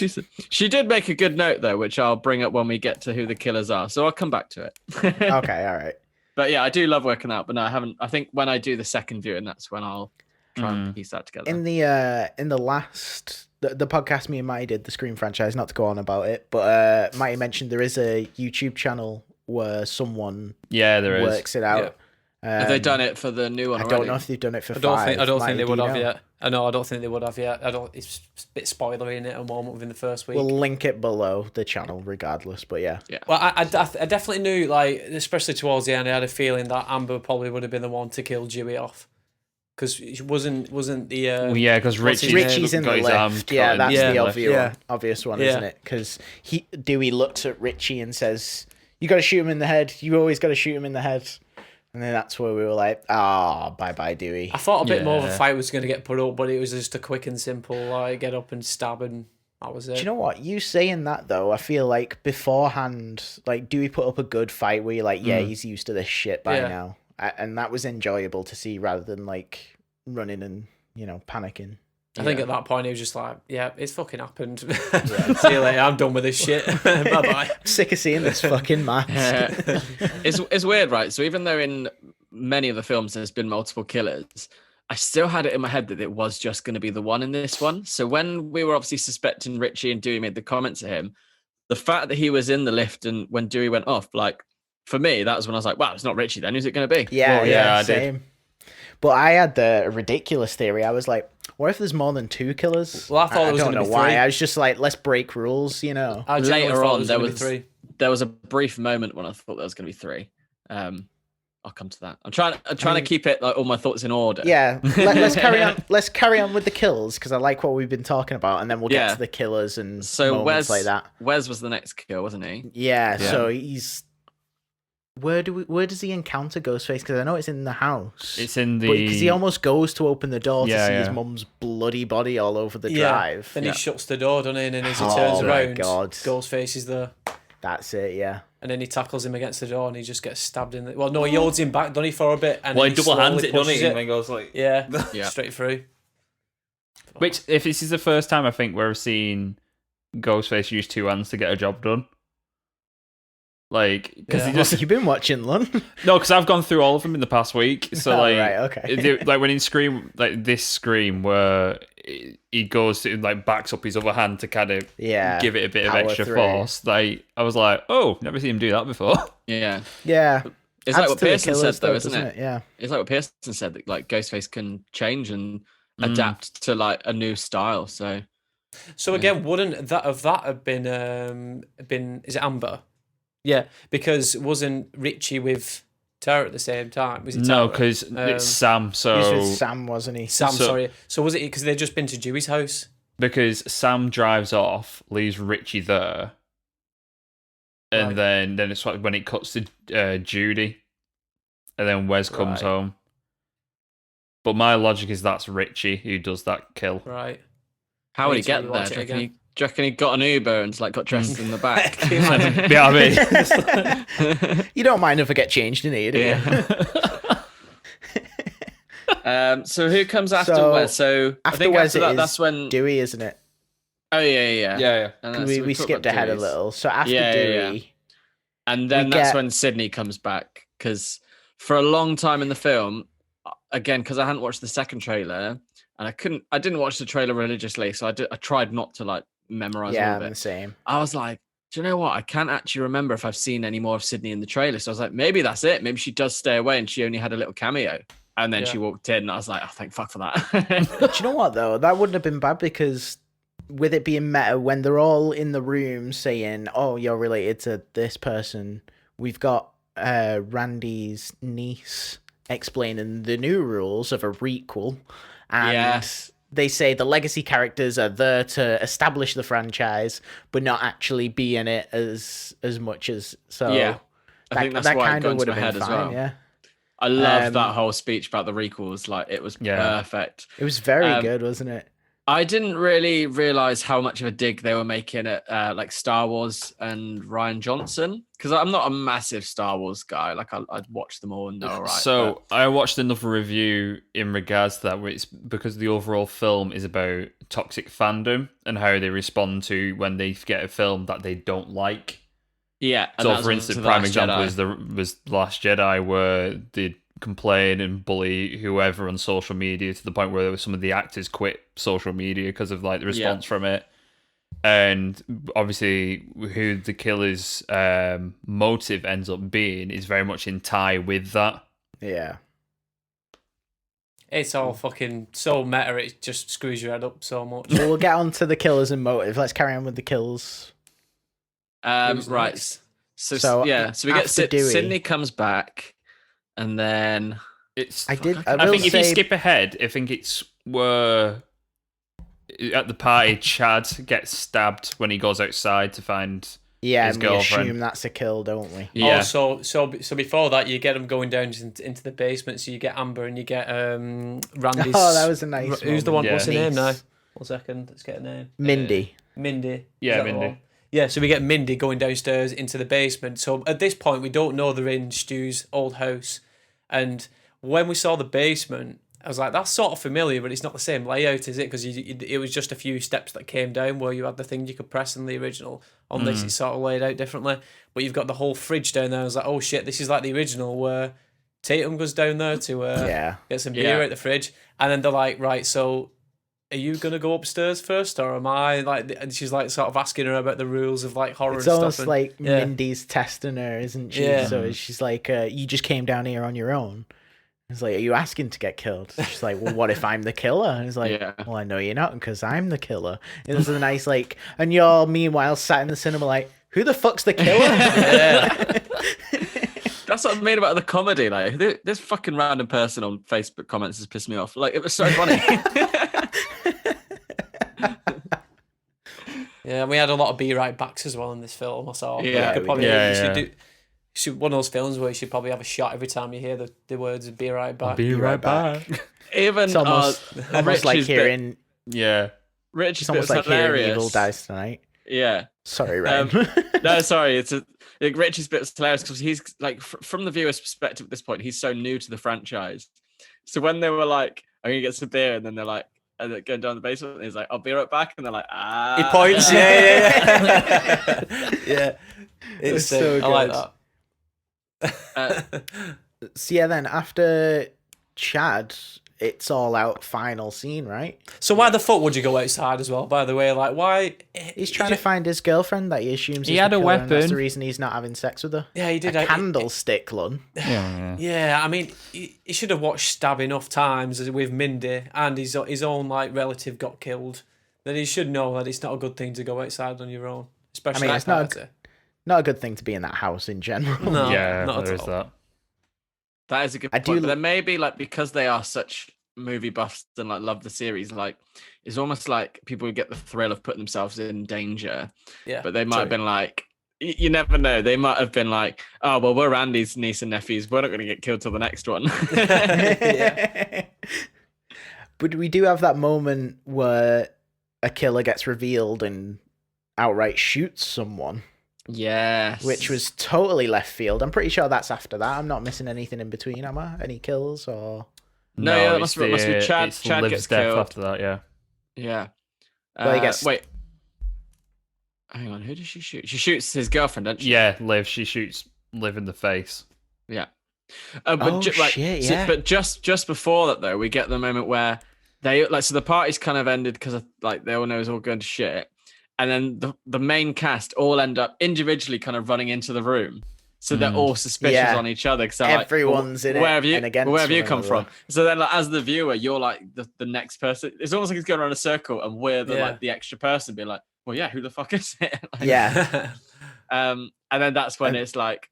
She did make a good note though, which I'll bring up when we get to who the killers are. So I'll come back to it.
Okay, all right.
But I do love working out. But no, I haven't. I think when I do the second viewing, that's when I'll try and piece that together.
In the last the podcast me and Matty did, the Scream franchise, not to go on about it, but Matty mentioned there is a YouTube channel where someone works it out.
Have they done it for the new one?
I don't know if they've done it for
I don't think they would have yet. I don't think they would have yet. It's a bit spoilery in it at the moment within the first week.
We'll link it below the channel regardless, but yeah.
Well, I definitely knew, like, especially towards the end, I had a feeling that Amber probably would have been the one to kill Dewey off. Because it wasn't the...
because Richie's in the left. Yeah, that's the obvious one, isn't it? Because Dewey looks at Richie and says, you got to shoot him in the head. You always got to shoot him in the head. And then that's where we were like, bye-bye, Dewey.
I thought a bit more of a fight was going to get put up, but it was just a quick and simple, like, get up and stab, and that was it.
Do you know what? You saying that, though, I feel like beforehand, like, Dewey put up a good fight where you're like, he's used to this shit by now. And that was enjoyable to see rather than, like, running and, panicking.
I think at that point he was just like, it's fucking happened. See you later, I'm done with this shit. Bye-bye.
Sick of seeing this fucking mask.
It's weird, right? So even though in many of the films there's been multiple killers, I still had it in my head that it was just going to be the one in this one. So when we were obviously suspecting Richie and Dewey made the comments at him, the fact that he was in the lift and when Dewey went off, like for me, that was when I was like, wow, it's not Richie then. Who's it going to be?
Yeah,
Well,
yeah,
I did.
same. But I had the ridiculous theory. I was like, what if there's more than 2 killers?
Well, I thought it was
don't
gonna
know
be
why.
3.
I was just like, let's break rules, you know.
I genuinely
Later
thought it
on,
was
there
gonna be
was
3.
there was a brief moment when I thought there was going to be 3. I'll come to that. I'm trying to keep it like all my thoughts in order.
Yeah, let's carry on. Let's carry on with the kills because I like what we've been talking about, and then we'll get to the killers and moments like that.
Wes was the next kill, wasn't he?
Yeah. So he's where does he encounter Ghostface? Because I know it's in the house.
It's in the
because he almost goes to open the door to see his
yeah.
mum's bloody body all over the drive.
Then he shuts the door, doesn't he? And then as he
Oh
turns
my
around,
God.
Ghostface is there.
That's it. Yeah.
And then he tackles him against the door and he just gets stabbed in the... Well, no, he holds him back, doesn't he, for a bit? And
well,
then
he double hands
slowly
it, doesn't
pushes
he? And then goes like...
Yeah,
Yeah.
straight through.
Which, if this is the first time I think where I've seen Ghostface use 2 hands to get a job done. Like, because he just...
You've been watching Lunn?
No, because I've gone through all of them in the past week. So, like,
right, okay.
like when in Scream, like this Scream where he goes to, like, backs up his other hand to kind of give it a bit of
power
extra
through.
force. Like, I was like, oh, never seen him do that before.
Yeah.
Yeah.
It's like
Adds
what
to the
Pearson
killers,
said, though, isn't
doesn't
it?
Yeah.
It's like what Pearson said, that like Ghostface can change and adapt to like a new style. So
again, wouldn't that have been is it Amber? Yeah, because wasn't Richie with Tara at the same time? Was it
No,
Tara?
because it's Sam.
He was
So
with Sam, wasn't he?
Sam, sorry. So was it because they'd just been to Dewey's house?
because Sam drives off, leaves Richie there, and
Right.
then it's like when it cuts to Judy, and then Wes comes
Right.
home. But my logic is that's Richie who does that kill.
Right.
how would he
Need to
get there?
rewatch
Do
it
you reckon
again.
do you reckon he got an Uber and like got dressed in the back?
Yeah, I mean,
You don't mind if I get changed in here, do you?
Yeah. So who comes after
So,
Wes? So I
After
think
Wes,
after that,
it is
that's when.
Dewey, isn't it?
Oh yeah.
yeah.
And then-
We
so
we
talked
skipped
about
ahead a
Dewey's.
little. So after
Yeah,
Dewey,
And then
We
that's
get-
when Sydney comes back, because for a long time in the film, again, because I hadn't watched the second trailer and I didn't watch the trailer religiously, so I tried not to like memorize all
yeah,
of
I'm the
it.
same.
I was like, do you know what? I can't actually remember if I've seen any more of Sydney in the trailer. So I was like, maybe that's it. Maybe she does stay away and she only had a little cameo. And then she walked in and I was like, oh, thank fuck for that.
Do you know what though? That wouldn't have been bad because with it being meta, when they're all in the room saying, "Oh, you're related to this person," we've got Randy's niece explaining the new rules of a requel, and
Yes.
they say the legacy characters are there to establish the franchise, but not actually be in it as much as so.
Yeah. I think that's why it got into
would
my
have
head
been
as
fine.
well.
Yeah,
I love that whole speech about the requels. Like, it was perfect.
it was very good, wasn't it?
I didn't really realize how much of a dig they were making at like Star Wars and Rian Johnson, because I'm not a massive Star Wars guy. Like I'd watch them all and they're all right.
So I watched another review in regards to that, where it's because the overall film is about toxic fandom and how they respond to when they get a film that they don't like.
yeah. And
So,
that was
for
to
instance,
The
prime
Last
example
Jedi.
was The Last Jedi, where they complain and bully whoever on social media to the point where some of the actors quit social media because of like the response from it. And obviously, who the killer's motive ends up being is very much in tie with that.
Yeah.
It's all fucking so meta, it just screws your head up so much.
Well, we'll get on to the killers and motive. Let's carry on with the kills.
Who's
Right.
next?
So we get
after Dewey-
Sydney comes back, and then
It's.
I did.
I
will
think if you
say-
skip ahead, I think it's where at the party Chad gets stabbed when he goes outside to find
Yeah,
his
and we
girlfriend.
assume that's a kill, don't we?
yeah.
Oh, so before that, you get them going down into the basement. So you get Amber and you get Randy's.
Oh, that was a nice.
Who's the one?
Yeah.
What's her name now?
Niece.
1 second. Let's get her name.
Mindy.
Mindy.
Yeah,
Is that the
Mindy.
one? Yeah, so we get Mindy going downstairs into the basement. So at this point, we don't know they're in Stu's old house. And when we saw the basement, I was like, that's sort of familiar, but it's not the same layout, is it? Because it was just a few steps that came down where you had the thing you could press in the original. On this, it's sort of laid out differently. But you've got the whole fridge down there. I was like, oh shit, this is like the original where Tatum goes down there to get some beer
Yeah.
out the fridge. And then they're like, right, so are you gonna go upstairs first, or am I? Like, and she's like sort of asking her about the rules of like horror.
It's
and
almost
stuff.
like Mindy's testing her, isn't she?
Yeah.
So she's like, you just came down here on your own. It's like, are you asking to get killed? She's like, well, what if I'm the killer? And it's like, well, I know you're not, because I'm the killer. And there's a nice like, and you're meanwhile sat in the cinema like, who the fuck's the killer?
Yeah. That's what I mean about the comedy. Like, this fucking random person on Facebook comments has pissed me off. Like, it was so funny.
Yeah, and we had a lot of be right backs as well in this film. I saw.
Yeah,
you should one of those films where you should probably have a shot every time you hear the words "be right back."
Be right back.
Even
it's almost like hearing.
Yeah, Rich.
It's almost like hearing Evil Dies Tonight.
Yeah.
Sorry, Ryan.
No, sorry. Richie's bit's hilarious because he's like, from the viewer's perspective at this point, he's so new to the franchise. So when they were like, "I'm gonna get some beer," and then they're like, and they're going down the basement, and he's like, "I'll be right back," and they're like, "Ah."
He points. Yeah. Yeah. It's
so good.
I like that.
So yeah, then after Chad, it's all out final scene, right?
So why the fuck would you go outside as well? By the way, like why?
He's trying to find his girlfriend that he assumes
he
is
had
the
a
killer, and that's
weapon.
the reason he's not having sex with her.
Yeah, he did.
A candlestick, Lunn.
Yeah, I mean, he should have watched Stab enough times with Mindy, and his own like relative got killed. Then he should know that it's not a good thing to go outside on your own, especially.
I mean, it's not a good thing to be in that house in general.
No,
Yeah,
not
there
at
is
all.
that.
That is a good point. But then maybe like, because they are such movie buffs and like love the series, like it's almost like people would get the thrill of putting themselves in danger.
Yeah,
but they might have been like, you never know. They might have been like, oh well, we're Andy's niece and nephews. We're not going to get killed till the next one.
But we do have that moment where a killer gets revealed and outright shoots someone.
Yes.
Which was totally left field. I'm pretty sure that's after that. I'm not missing anything in between, am I? Any kills or?
No, yeah, that must be Chad. Chad gets killed
after that. Yeah.
Yeah.
Well, he gets...
Wait. Hang on. Who does she shoot? She shoots his girlfriend, doesn't she?
Yeah, Liv. She shoots Liv in the face.
Yeah.
Shit, yeah.
But just before that though, we get the moment where they so the party's kind of ended because like they all know it's all going to shit. And then the main cast all end up individually kind of running into the room. So they're all suspicious on each other. Because
everyone's in it.
Where have you come from? So then like, as the viewer, you're like the next person. It's almost like it's going around a circle and we're the extra person being like, well, yeah, who the fuck is it? Like,
yeah.
And then that's when it's like,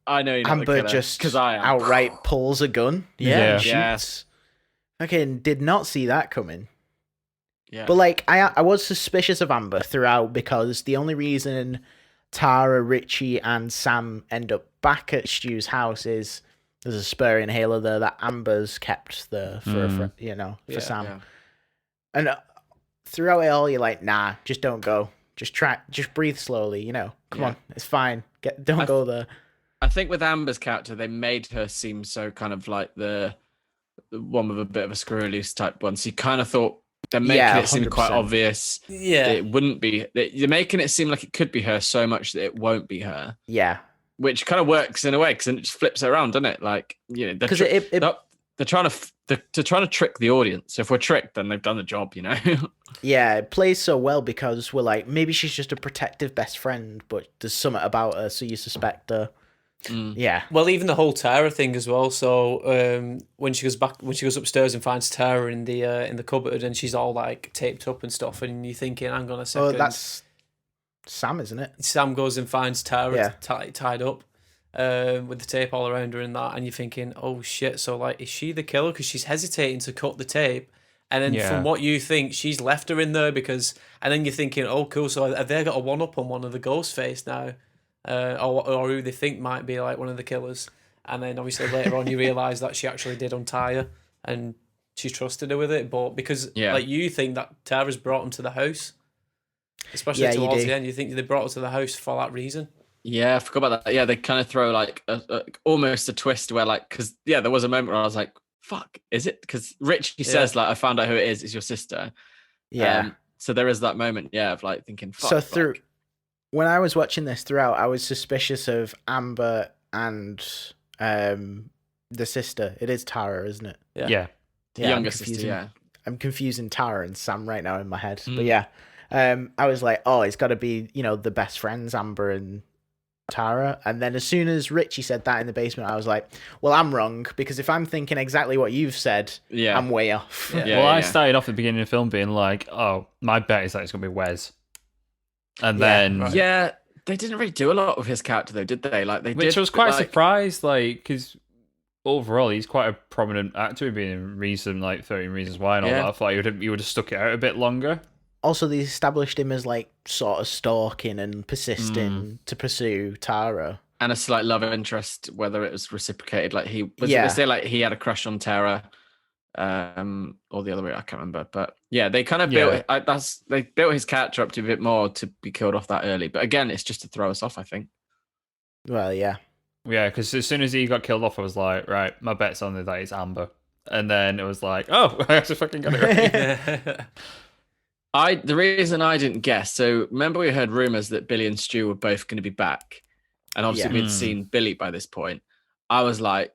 I know you're not
Amber
the killer,
just
'cause I am.
outright pulls a gun. Yeah.
Yeah.
Shoots. Fucking did not see that coming.
Yeah.
But like I was suspicious of Amber throughout because the only reason Tara, Richie, and Sam end up back at Stu's house is there's a spur inhaler there that Amber's kept there for Sam.
Yeah.
And throughout it all, you're like, nah, just don't go. Just breathe slowly. Come on, it's fine. Don't go there.
I think with Amber's character, they made her seem so kind of like the one with a bit of a screw loose type one. So you kind of thought. They're making it seem
100%.
quite obvious.
Yeah.
That it wouldn't be. You're making it seem like it could be her so much that it won't be her.
Yeah.
Which kind of works in a way because then it just flips it around, doesn't it? Like,
because
they're trying to trick the audience. So if we're tricked, then they've done the job,
Yeah, it plays so well because we're like, maybe she's just a protective best friend, but there's something about her, so you suspect her. Yeah.
Well, even the whole Tara thing as well. So when she goes upstairs and finds Tara in the cupboard and she's all like taped up and stuff, and you're thinking, hang on a second.
Oh, that's Sam, isn't it?
Sam goes and finds Tara tied up with the tape all around her and that, and you're thinking, oh shit. So like, is she the killer? Because she's hesitating to cut the tape. And then from what you think, she's left her in there and then you're thinking, oh cool. So have they got a one-up on one of the Ghostface now? Or who they think might be like one of the killers, and then obviously later on you realise that she actually did untie her and she trusted her with it, but because like you think that Tara's brought him to the house, especially towards the end, you think they brought her to the house for that reason.
Yeah, I forgot about that. Yeah, they kind of throw like almost a twist where like, because there was a moment where I was like, fuck, is it? Because Richie says like, I found out who it is. It's your sister.
Yeah.
So there is that moment, of like thinking, fuck.
So when I was watching this throughout, I was suspicious of Amber and the sister. It is Tara, isn't it?
Yeah.
The younger sister,
I'm confusing Tara and Sam right now in my head. But yeah, I was like, oh, it's got to be, the best friends, Amber and Tara. And then as soon as Richie said that in the basement, I was like, well, I'm wrong, because if I'm thinking exactly what you've said, I'm way off.
I started off at the beginning of the film being like, oh, my bet is that it's going to be Wes. And then...
Right. Yeah, they didn't really do a lot with his character, though, did they?
Which I was quite surprised, because overall, he's quite a prominent actor, being in Reason, 13 Reasons Why and all that. I thought you would have stuck it out a bit longer.
Also, they established him as sort of stalking and persisting to pursue Tara,
and a slight love interest, whether it was reciprocated. They say he had a crush on Tara, or the other way. I can't remember, but they kind of built. They built his character up to a bit more to be killed off that early. But again, it's just to throw us off, I think.
Well, yeah,
because as soon as he got killed off, I was like, right, my bet's on that it's Amber, and then it was like, oh, I actually fucking got it right.
The reason I didn't guess, so remember we heard rumours that Billy and Stu were both going to be back, and obviously we'd seen Billy by this point. I was like,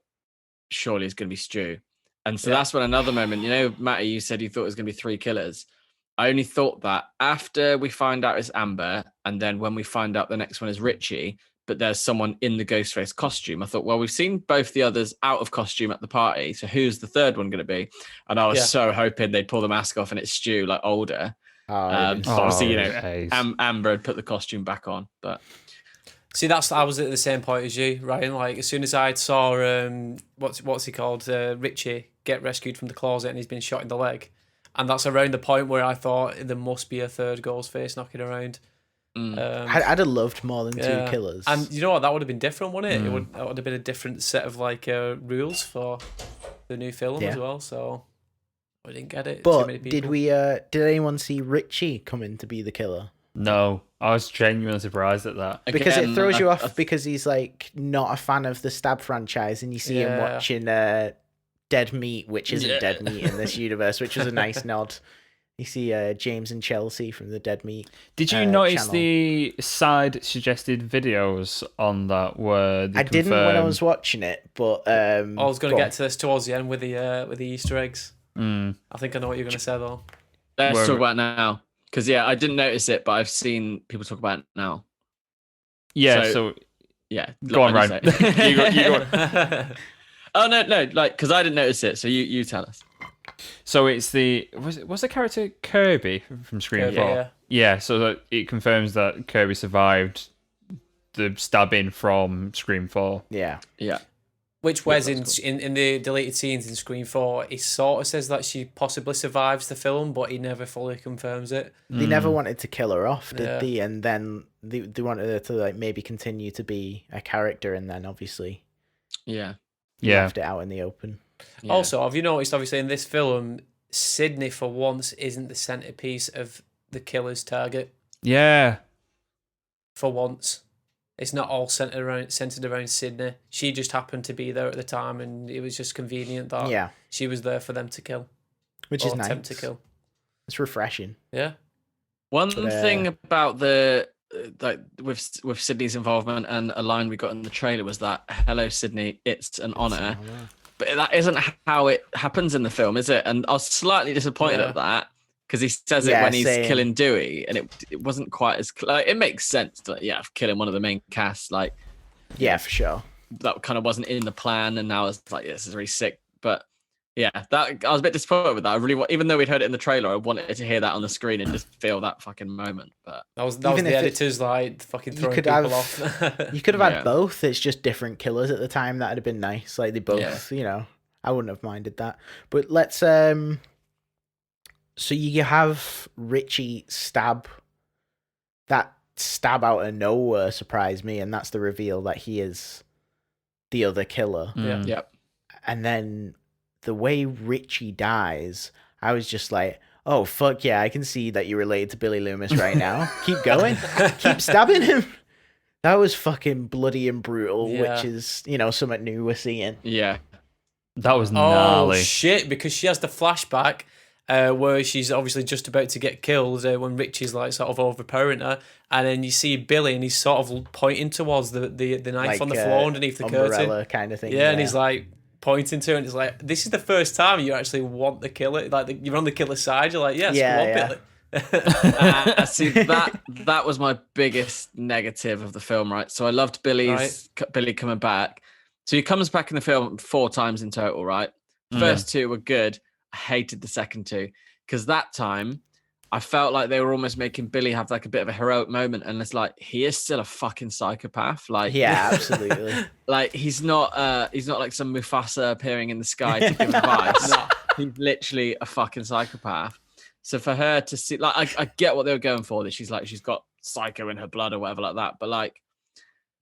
surely it's going to be Stu. And so that's when another moment, Matty, you said you thought it was going to be 3 killers. I only thought that after we find out it's Amber, and then when we find out the next one is Richie, but there's someone in the Ghostface costume. I thought, well, we've seen both the others out of costume at the party, so who's the third one going to be? And I was so hoping they'd pull the mask off and it's Stu, older. Obviously, Amber had put the costume back on, but
see, I was at the same point as you, Ryan. As soon as I saw what's he called, Richie, get rescued from the closet and he's been shot in the leg, and that's around the point where I thought there must be a third Ghostface knocking around.
I'd have loved more than 2 killers,
and you know what? That would have been different, wouldn't it? That would have been a different set of rules for the new film as well. So. We didn't get it.
But did anyone see Richie come in to be the killer?
No, I was genuinely surprised at that.
Because it throws you off because he's not a fan of the Stab franchise, and you see him watching Dead Meat, which isn't Dead Meat in this universe, which was a nice nod. You see James and Chelsea from the Dead Meat.
Did you notice channel. The side suggested videos on that where they
I didn't when I was watching it, but
I was going to get to this towards the end with the Easter eggs. I think I know what you're going to say though.
Let's talk about it now, because I didn't notice it, but I've seen people talk about it now.
Yeah, so
go on, Ryan.
you go on.
Oh no, because I didn't notice it, so you tell us.
So it's was the character Kirby from Scream 4? Yeah, so that it confirms that Kirby survived the stabbing from Scream 4.
Yeah.
Which Wes in the deleted scenes in Scream 4, he sort of says that she possibly survives the film, but he never fully confirms it.
They never wanted to kill her off, did they? And then they wanted her to maybe continue to be a character, and then obviously left it out in the open.
Yeah. Also, have you noticed, obviously, in this film, Sydney, for once, isn't the centerpiece of the killer's target?
Yeah.
For once. It's not all centered around Sydney. She just happened to be there at the time, and it was just convenient that she was there for them to kill.
Which is nice.
Attempt to kill.
It's refreshing.
Yeah.
One thing about with Sydney's involvement and a line we got in the trailer was that, "Hello, Sydney, it's an honor." But that isn't how it happens in the film, is it? And I was slightly disappointed at that, because he says it when he's killing Dewey, and it wasn't quite as it makes sense that killing one of the main cast, for
sure,
that kind of wasn't in the plan, and now it's this is really sick. But that I was a bit disappointed with that. I really even though we'd heard it in the trailer, I wanted to hear that on the screen and just feel that fucking moment. But
that was the editors fucking throwing people off.
You could have had both. It's just different killers at the time. That'd have been nice. They both, I wouldn't have minded that. But let's so you have Richie stab out of nowhere surprised me, and that's the reveal that he is the other killer. And then the way Richie dies, I was just like, oh fuck yeah, I can see that you're related to Billy Loomis right now. Keep going. Keep stabbing him. That was fucking bloody and brutal, which is, something new we're seeing.
Yeah.
That was gnarly.
Oh shit, because she has the flashback where she's obviously just about to get killed when Richie's sort of overpowering her, and then you see Billy and he's sort of pointing towards the knife on the floor underneath the curtain,
kind of thing.
And he's pointing to, and it's like, this is the first time you actually want the killer. Like you're on the killer's side. You're like, yes, go on, Billy.
See, that was my biggest negative of the film, right? So I loved Billy coming back. So he comes back in the film 4 times in total, right? First 2 were good. I hated the second 2 because that time I felt like they were almost making Billy have like a bit of a heroic moment, and it's like he is still a fucking psychopath. Like,
yeah, absolutely.
Like he's not like some Mufasa appearing in the sky to give advice. No. He's literally a fucking psychopath. So for her to see, like, I get what they were going for. That she's got psycho in her blood or whatever like that, but like,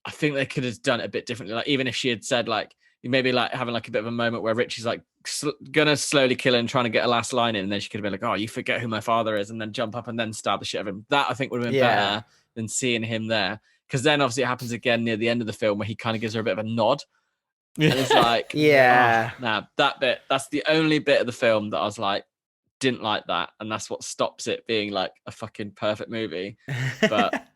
I think they could have done it a bit differently. Like, even if she had said, like, maybe like having like a bit of a moment where Richie's like gonna slowly kill her and trying to get a last line in, and then she could have been like, "Oh, you forget who my father is," and then jump up and then stab the shit out of him. That I think would have been better than seeing him there. Because then obviously it happens again near the end of the film where he kind of gives her a bit of a nod. And it's like, that's the only bit of the film that I was like, didn't like that, and that's what stops it being like a fucking perfect movie. But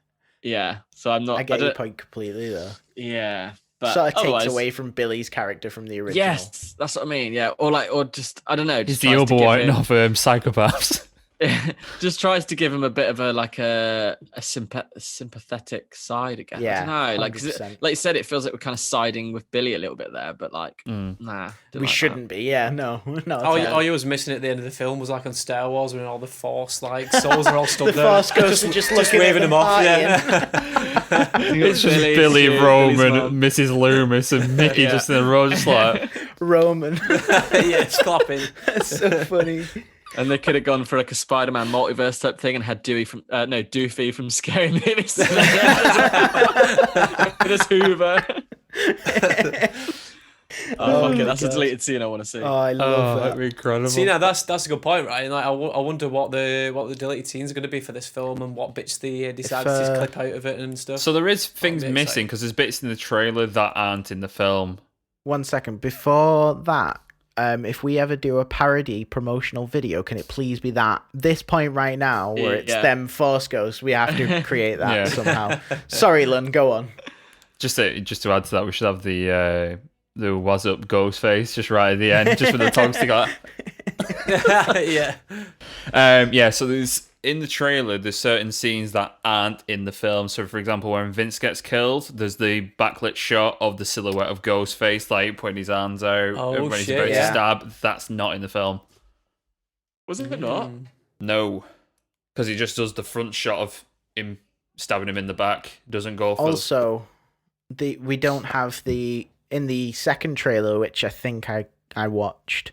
yeah, so I'm not.
I get your point completely, though.
Yeah, but
sort of takes away from Billy's character from the original.
Yes, that's what I mean. Yeah, or just I don't know.
He's the overwhelming of psychopaths.
Just tries to give him a bit of a sympathetic side again.
Yeah,
I don't know. Like you said, it feels like we're kind of siding with Billy a little bit there, but like, nah,
we shouldn't be. Yeah, no.
All you was missing at the end of the film was like on Star Wars when all the Force like souls are all stuck there.
The Force ghosts are just waving them off.
Yeah.
It's just Billy, Roman, Mrs. Loomis, and Mickey just in a row, just like
Roman.
Yeah, it's clapping.
That's so funny.
And they could have gone for like a Spider-Man multiverse type thing and had Doofy from Scary Movies. There's Hoover. Fuck it, that's a deleted scene I want to see.
Oh, I love that.
That'd be incredible.
See, now that's a good point, right? And like, I wonder what the deleted scenes are going to be for this film and what bits they decided to just clip out of it and stuff.
So there is things missing because there's bits in the trailer that aren't in the film.
1 second before that. If we ever do a parody promotional video, can it please be this point right now where it's them Force Ghosts? We have to create that somehow. Sorry, Lunn, go on.
Just to add to that, we should have the "What's Up" ghost face just right at the end, just with the tongue stick out.
Yeah.
So there's in the trailer, there's certain scenes that aren't in the film. So, for example, when Vince gets killed, there's the backlit shot of the silhouette of Ghostface, like putting his arms out when he's about to stab. That's not in the film.
Was it not?
No, because he just does the front shot of him stabbing him in the back. Doesn't go for
also. We don't have in the second trailer, which I think I watched.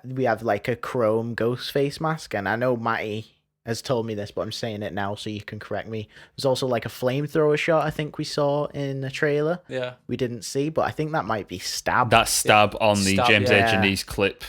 We have like a chrome ghost face mask, and I know Matty has told me this, but I'm saying it now so you can correct me. There's also like a flamethrower shot I think we saw in the trailer.
Yeah.
We didn't see, but I think that might be Stab.
That's Stab on the James A. Janice clip.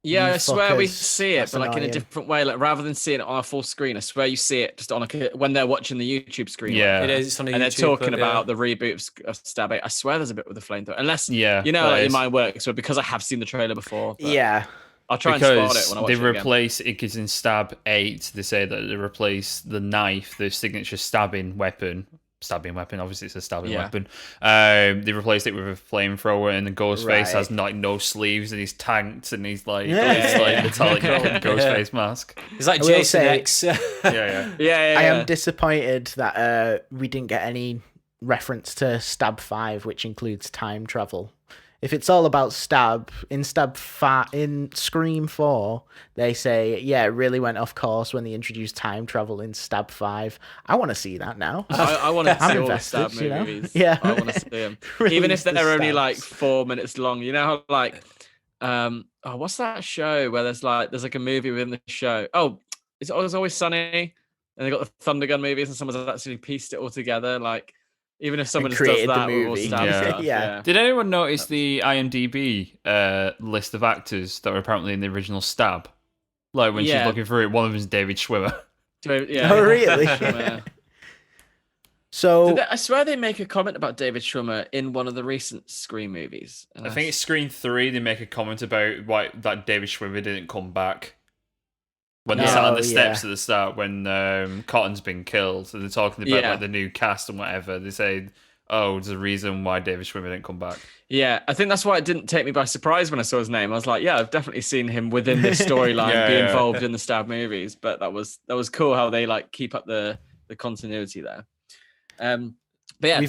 Yeah, I swear we see it, but like in a different way. Like rather than seeing it on a full screen, I swear you see it just on when they're watching the YouTube screen.
Yeah,
it is. It's on a
and
YouTube
they're talking
clip,
about the reboot of Stab 8. I swear there's a bit with the flamethrower, unless like
your
mind works. So because I have seen the trailer before.
Yeah.
I'll try and spot it when I watch it
again. They replace it because in Stab 8, they say that they replace the knife, the signature stabbing weapon, obviously it's a stabbing weapon. They replaced it with a flamethrower, and the Ghostface has no sleeves, and he's tanked, and he's like metallic Ghostface mask.
He's like Jason X.
Yeah.
I am disappointed that we didn't get any reference to Stab 5, which includes time travel. If it's all about Stab, in Scream 4, they say, it really went off course when they introduced time travel in Stab 5. I want to see that now.
I want to see all the Stab movies.
Yeah.
I want to see them. Even if they're only like 4 minutes long. You know how like, what's that show where there's like a movie within the show? Oh, it's Always Sunny. And they got the Thundergun movies and someone's actually pieced it all together. Like, even if someone just does that with all Stab stuff.
Yeah.
Did anyone notice the IMDb list of actors that were apparently in the original Stab? Like when she's looking through it, one of them is David Schwimmer.
Yeah.
Oh, really? So
I swear they make a comment about David Schwimmer in one of the recent Scream movies.
I think it's Scream 3. They make a comment about why that David Schwimmer didn't come back. When they sat on the steps at the start, when Cotton's been killed, so they're talking about like the new cast and whatever. They say, oh, there's a reason why David Schwimmer didn't come back.
Yeah, I think that's why it didn't take me by surprise when I saw his name. I was like, yeah, I've definitely seen him within this storyline be involved in the Stab movies. But that was cool how they like keep up the continuity there. But yeah,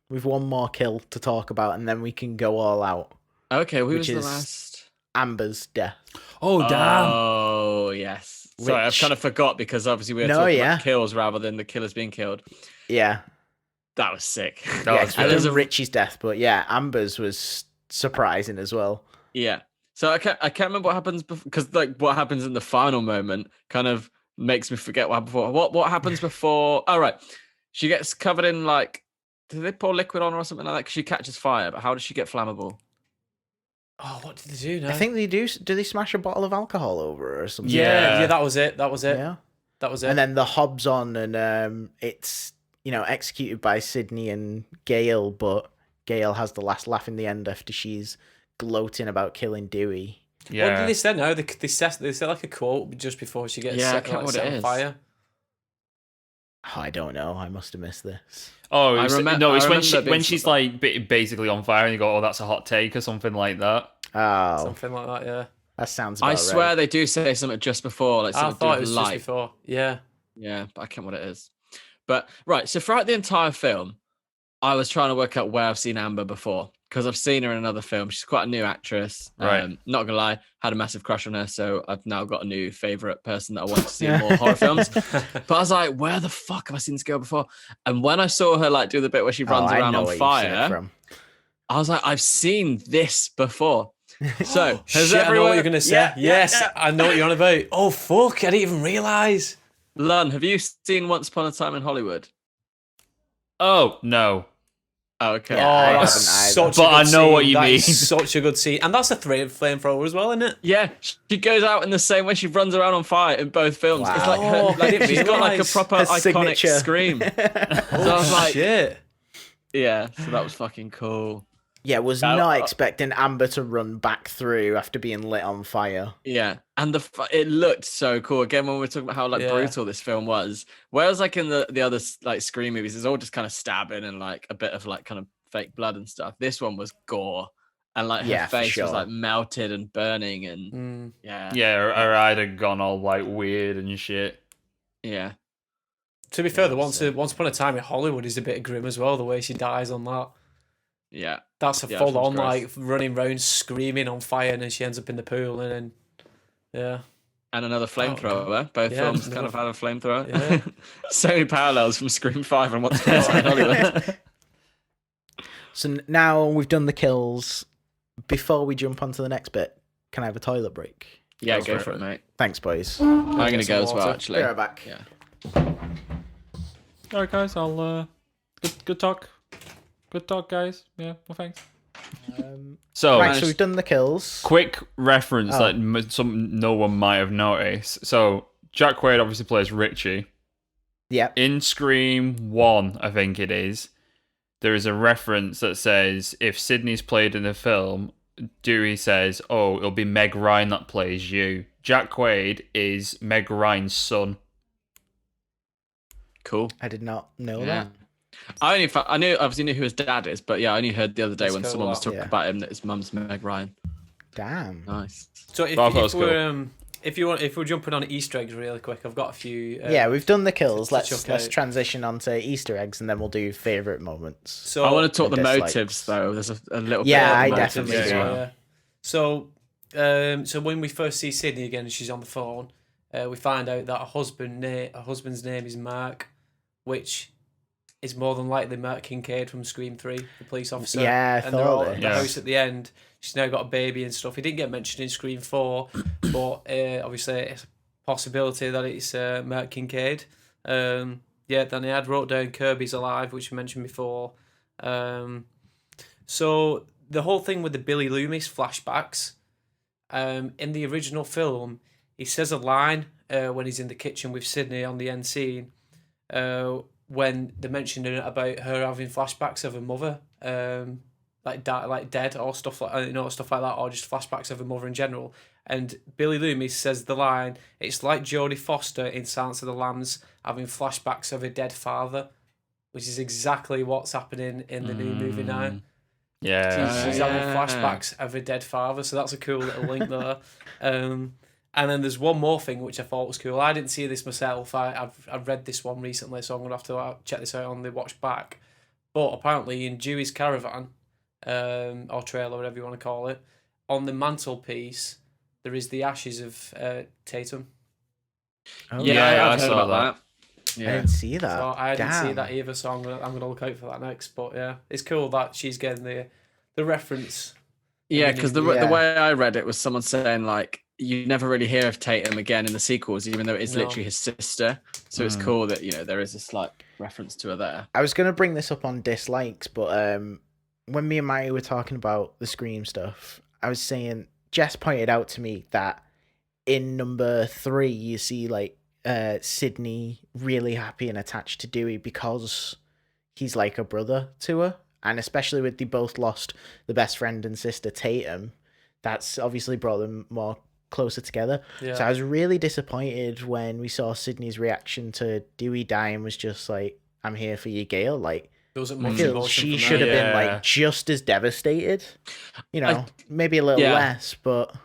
we've one more kill to talk about, and then we can go all out.
Okay, who was the last?
Amber's death.
Oh damn!
Oh yes. Sorry, I've kind of forgot because obviously we were talking about kills rather than the killers being killed.
Yeah.
That was sick.
That was Richie's death, but yeah, Amber's was surprising as well.
Yeah. So I can't remember what happens because like what happens in the final moment kind of makes me forget what happened before. What happens before? Oh right, she gets covered in like. Do they pour liquid on her or something like that? Because she catches fire, but how does she get flammable?
Oh, what did they do now?
I think they do. Do they smash a bottle of alcohol over her or something?
Yeah, that was it.
Yeah,
that was it.
And then the Hobbs on, and it's executed by Sydney and Gail, but Gail has the last laugh in the end after she's gloating about killing Dewey.
Yeah. What did they say? No, they said like a quote just before she gets set on fire.
Oh, I don't know. I must have missed this.
Oh, it's when she's like basically on fire, and you go, "Oh, that's a hot take" or something like that.
Oh,
something like that. Yeah,
that sounds about
I swear they do say something just before. Like
I thought it was just before. Yeah,
but I can't remember what it is. But right, so throughout the entire film, I was trying to work out where I've seen Amber before because I've seen her in another film. She's quite a new actress.
Right.
Not gonna lie, had a massive crush on her, so I've now got a new favorite person that I want to see in more horror films. But I was like, where the fuck have I seen this girl before? And when I saw her like do the bit where she runs around on fire, I was like, I've seen this before. So
I know what you're gonna say. Yes, I know what you're on about. Oh fuck, I didn't even realise.
Lunn, have you seen Once Upon a Time in Hollywood?
Oh no.
Oh, okay.
Yeah, that's such a good
I know
scene.
what you mean.
Such a good scene. And that's a flamethrower as well, isn't it?
Yeah. She goes out in the same way she runs around on fire in both films.
Wow.
It's like her, she's got like a proper iconic
signature
scream. So I was like, shit. Yeah, so that was fucking cool.
Yeah, was not expecting Amber to run back through after being lit on fire.
Yeah, and it looked so cool. Again, when we were talking about how like brutal this film was, whereas like in the other like Scream movies, it's all just kind of stabbing and like a bit of like kind of fake blood and stuff. This one was gore, and like her face was like melted and burning, and
her eye had gone all like weird and shit.
Yeah.
To be fair, the Once Upon a Time in Hollywood is a bit grim as well. The way she dies on that.
Yeah,
that's a full on like running around screaming on fire, and then she ends up in the pool, and then
and another flamethrower. Both films kind of had a flamethrower. Yeah. So many parallels from Scream 5 and Once Upon a Time in Hollywood.
So now we've done the kills. Before we jump onto the next bit, can I have a toilet break?
Yeah, go for it, mate.
Thanks, boys.
I'm gonna go as well. Actually,
be right back.
Yeah.
All right, guys. I'll good talk. Good talk, guys. Yeah, well, thanks. So
we've done the kills.
Quick reference that no one might have noticed. So Jack Quaid obviously plays Richie.
Yeah.
In Scream 1, I think it is, there is a reference that says if Sydney's played in the film, Dewey says, "Oh, it'll be Meg Ryan that plays you." Jack Quaid is Meg Ryan's son.
Cool.
I did not know that.
I obviously knew who his dad is, but I only heard the other day when someone was talking about him that his mum's Meg Ryan.
Damn.
Nice.
So if we're jumping on Easter eggs really quick, I've got a few.
We've done the kills. Let's transition onto Easter eggs, and then we'll do favorite moments.
So I want to talk the motives though. There's a little bit.
Yeah, I definitely do.
Yeah. So when we first see Sydney again, she's on the phone. We find out that her husband's name is Mark, which is more than likely Mark Kincaid from Scream 3, the police officer.
Yeah,
and they're all at the house at the end. She's now got a baby and stuff. He didn't get mentioned in Scream 4, but obviously it's a possibility that it's Mark Kincaid. Then he had wrote down Kirby's alive, which we mentioned before. So the whole thing with the Billy Loomis flashbacks, in the original film, he says a line when he's in the kitchen with Sydney on the end scene, when they mentioned about her having flashbacks of her mother, like dead or stuff like stuff like that, or just flashbacks of her mother in general. And Billy Loomis says the line, "It's like Jodie Foster in Silence of the Lambs having flashbacks of her dead father." which is exactly what's happening in the new movie now.
Yeah,
She's having flashbacks of her dead father, so that's a cool little link there. And then there's one more thing which I thought was cool. I didn't see this myself. I've read this one recently, so I'm gonna have to check this out on the watch back. But apparently in Dewey's caravan, or trailer, whatever you want to call it, on the mantelpiece there is the ashes of Tatum.
Oh,
Yeah, I
saw
heard about that.
I
Yeah.
didn't see that.
So I didn't see
Damn.
that either, so I'm gonna look out for that next. But yeah, it's cool that she's getting the reference.
Yeah, because the
Yeah.
way I read it was someone saying like you never really hear of Tatum again in the sequels, even though it is literally his sister. So it's cool that there is a slight reference to her there.
I was going to bring this up on dislikes, but when me and Matty were talking about the Scream stuff, I was saying, Jess pointed out to me that in number 3, you see like Sydney really happy and attached to Dewey because he's like a brother to her. And especially with they both lost the best friend and sister, Tatum, that's obviously brought them more closer together.
Yeah.
So I was really disappointed when we saw Sydney's reaction to Dewey dying was just like, I'm here for you, Gail. Like,
There wasn't
I
much
feel
emotion
she
from
should
her.
have been
Yeah.
like just as devastated. Maybe a little less, but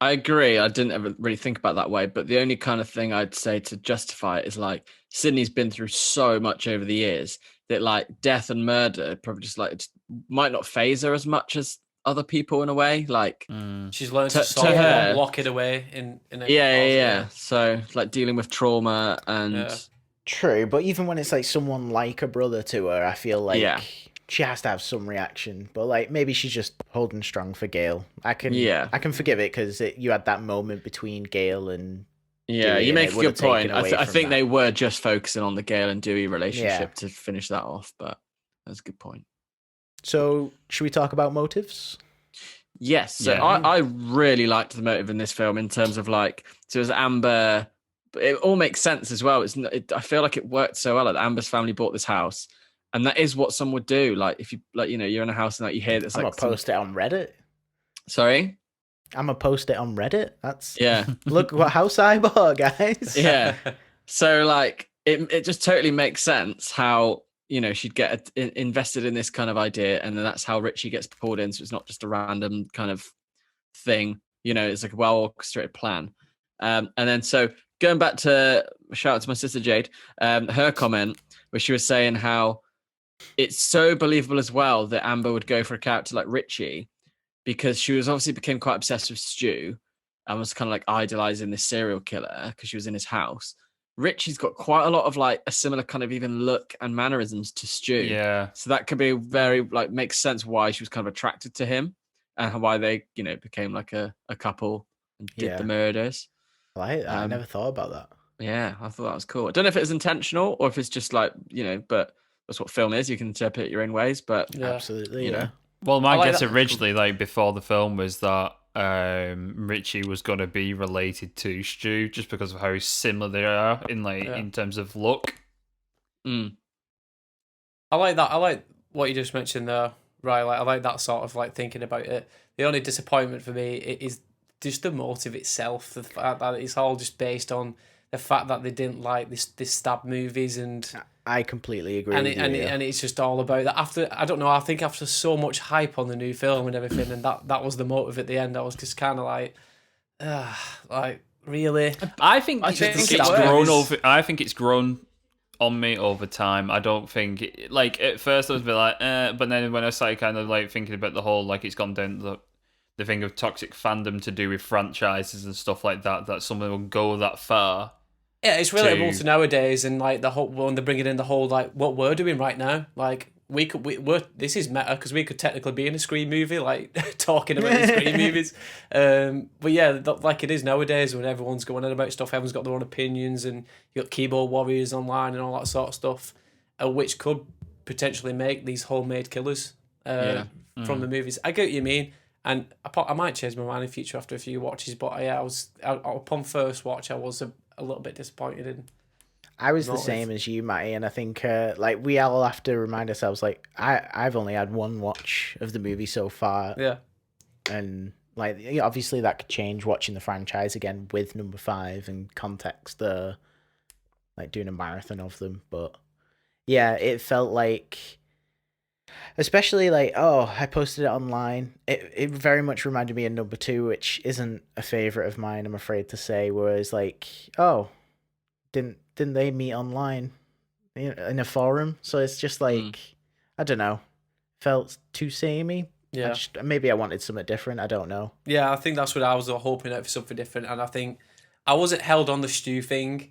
I agree. I didn't ever really think about that way, but the only kind of thing I'd say to justify it is like Sydney's been through so much over the years that like death and murder probably just like it might not phase her as much as other people in a way. Like
She's learned
To-
to sort
to
of
her-
lock it away in a
yeah. So like dealing with trauma and
Yeah.
true. But even when it's like someone like a brother to her, I feel like
Yeah.
she has to have some reaction. But like maybe she's just holding strong for Gail. I can forgive it because you had that moment between Gail and
yeah,
Dewey,
you
and
make
it
a
would've
good point.
taken away
I
from
think
that.
they were just focusing on the Gail and Dewey relationship to finish that off, but that's a good point.
So should we talk about motives?
Yes, so
Yeah.
I really liked the motive in this film in terms of like, so it was Amber, but it all makes sense as well. I feel like it worked so well. Like Amber's family bought this house, and that is what some would do. Like if you like, you're in a house and like you hear that's
I'm
like
gonna post it on Reddit.
Sorry,
I'm gonna post it on Reddit. That's
yeah,
look what house I bought, guys.
yeah. So like it just totally makes sense how she'd get invested in this kind of idea, and then that's how Richie gets pulled in. So it's not just a random kind of thing. It's like a well orchestrated plan. And then so going back to shout out to my sister Jade, her comment where she was saying how it's so believable as well that Amber would go for a character like Richie because she was obviously became quite obsessed with Stu and was kind of like idolizing this serial killer because she was in his house. Richie's got quite a lot of like a similar kind of even look and mannerisms to Stu.
Yeah.
So that could be very like makes sense why she was kind of attracted to him and why they, became like a couple and did the murders.
I like that. I never thought about that.
Yeah, I thought that was cool. I don't know if it was intentional or if it's just like, but that's what film is. You can interpret it your own ways, but
Absolutely, yeah.
Well, my
like
guess
that.
originally, like before the film, was that Richie was going to be related to Stu just because of how similar they are in terms of look.
Mm.
I like that. I like what you just mentioned there, right? Like I like that sort of like thinking about it. The only disappointment for me is just the motive itself. The fact that it's all just based on the fact that they didn't like this stab movies and.
I completely agree.
And
with you,
and it's just all about that. After I don't know, I think after so much hype on the new film and everything, and that was the motive at the end. I was just kind of like really.
I think
just
it's
think it
grown
works.
over. I think it's grown on me over time. I don't think like at first I was a bit like, but then when I started kind of like thinking about the whole like it's gone down the thing of toxic fandom to do with franchises and stuff like that someone will go that far.
Yeah, it's relatable to nowadays, and like the whole when they're bringing in the whole like what we're doing right now. Like we're this is meta because we could technically be in a Scream movie, like talking about the Scream movies. But yeah, like it is nowadays when everyone's going on about stuff, everyone's got their own opinions, and you got keyboard warriors online and all that sort of stuff, which could potentially make these homemade killers from the movies. I get what you mean, and I might change my mind in future after a few watches. But yeah, upon first watch, I was a little bit disappointed in.
I was the same as you, Matty, and I think like we all have to remind ourselves like I've only had one watch of the movie so far.
Yeah.
And like obviously that could change watching the franchise again with number 5 and context like doing a marathon of them. But yeah, it felt like, especially like, oh, I posted it online. It very much reminded me of number 2, which isn't a favorite of mine, I'm afraid to say. Whereas like, oh, didn't they meet online in a forum? So it's just like, I don't know, felt too samey.
Yeah,
maybe I wanted something different. I don't know.
Yeah, I think that's what I was hoping for, something different, and I think I wasn't held on the Stu thing.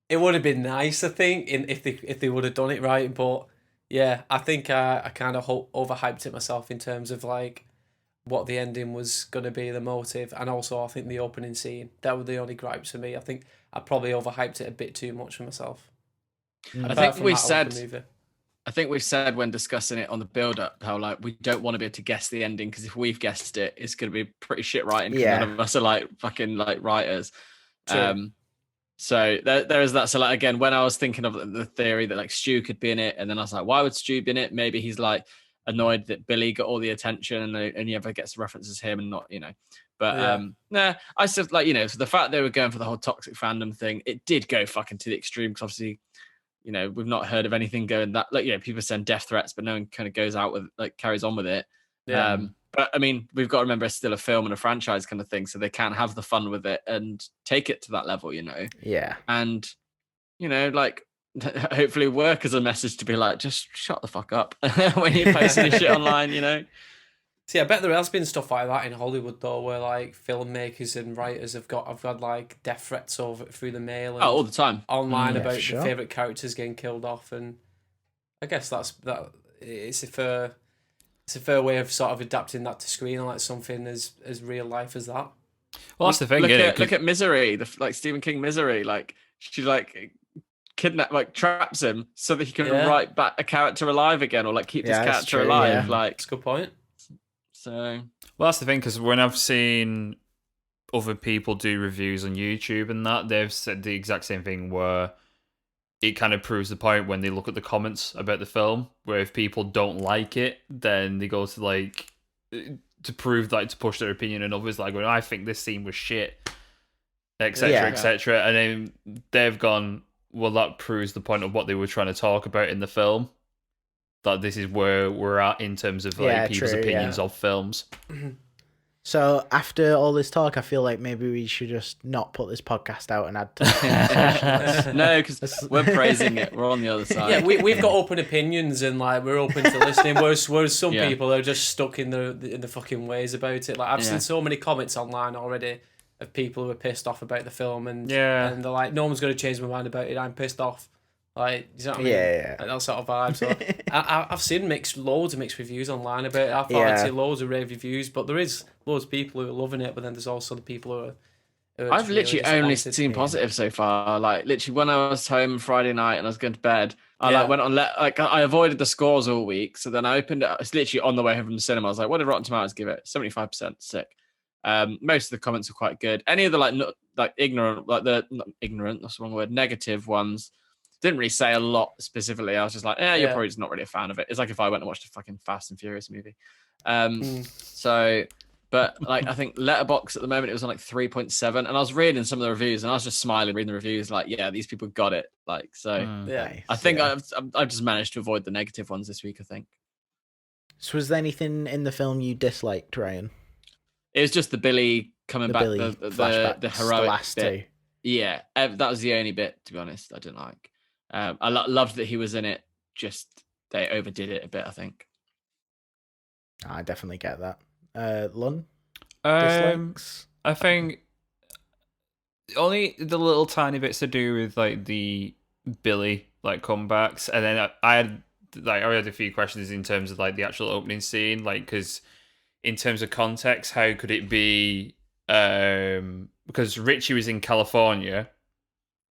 It would have been nice, I think, if they would have done it right. But yeah, I think I kind of overhyped it myself in terms of like what the ending was going to be, the motive, and also I think the opening scene. That were the only gripes for me. I think I probably overhyped it a bit too much for myself.
I think we said. I think we've said when discussing it on the build-up how like we don't want to be able to guess the ending because if we've guessed it, it's going to be pretty shit writing. Yeah, none of us are like fucking like writers. True. So there is that. So like again, when I was thinking of the theory that like Stu could be in it, and then I was like, why would Stu be in it? Maybe he's like annoyed that Billy got all the attention and he ever gets references him and not, you know. But nah, I still like, you know, so the fact they were going for the whole toxic fandom thing, it did go fucking to the extreme because obviously, you know, we've not heard of anything going that, like, you know, people send death threats, but no one kind of goes out with, like, carries on with it. Yeah. But I mean, we've got to remember it's still a film and a franchise kind of thing, so they can have the fun with it and take it to that level, you know? Yeah. And, you know, like, hopefully work as a message to be like, just shut the fuck up when you're posting shit online, you know?
See, I bet there has been stuff like that in Hollywood though, where like filmmakers and writers have had like death threats through the mail. And
all the time
online about their favorite characters getting killed off, and I guess that it's a fair way of sort of adapting that to screen, like something as real life as that.
Well, that's the thing.
Look at Misery, like Stephen King Misery, like she like traps him so that he can write back a character alive again, or like keep this character alive. Yeah. Like,
that's a good point.
So,
well, that's the thing, because when I've seen other people do reviews on YouTube and that, they've said the exact same thing, where it kind of proves the point when they look at the comments about the film, where if people don't like it, then they go to like to prove, like, to push their opinion, and others like going, I think this scene was shit, etc., etc., and then they've gone, well, that proves the point of what they were trying to talk about in the film. That this is where we're at in terms of like people's opinions of films.
So after all this talk, I feel like maybe we should just not put this podcast out and add to
no, because we're praising it. We're on the other side.
Yeah, we've got open opinions and like we're open to listening. Whereas some people are just stuck in the fucking ways about it. Like I've seen so many comments online already of people who are pissed off about the film, and they're like, no one's going to change my mind about it. I'm pissed off. Like, you know what I mean?
Yeah.
Like that sort of vibe. So I've seen loads of mixed reviews online about it. I thought I'd see loads of rave reviews, but there is loads of people who are loving it, but then there's also the people who are
I've literally only seen positive so far. Like, literally, when I was home Friday night and I was going to bed, I went on, I avoided the scores all week. So then I opened it. It's literally on the way home from the cinema. I was like, what did Rotten Tomatoes give it? 75%. Sick. Most of the comments were quite good. Any of the ignorant, not ignorant, that's the wrong word, negative ones, didn't really say a lot specifically. I was just like, you're probably just not really a fan of it. It's like if I went and watched a fucking Fast and Furious movie. So, but like, I think Letterboxd at the moment, it was on like 3.7. And I was reading some of the reviews and I was just smiling, reading the reviews like, yeah, these people got it. Like, so I think I've just managed to avoid the negative ones this week, I think.
So was there anything in the film you disliked, Ryan?
It was just the Billy coming back, the heroic
last
bit. Yeah, that was the only bit, to be honest, I didn't like. I loved that he was in it. Just they overdid it a bit, I think.
I definitely get that. Lunn?
Dislikes? I think only the little tiny bits to do with like the Billy like comebacks, and then I had a few questions in terms of like the actual opening scene, like because in terms of context, how could it be? Because Richie was in California.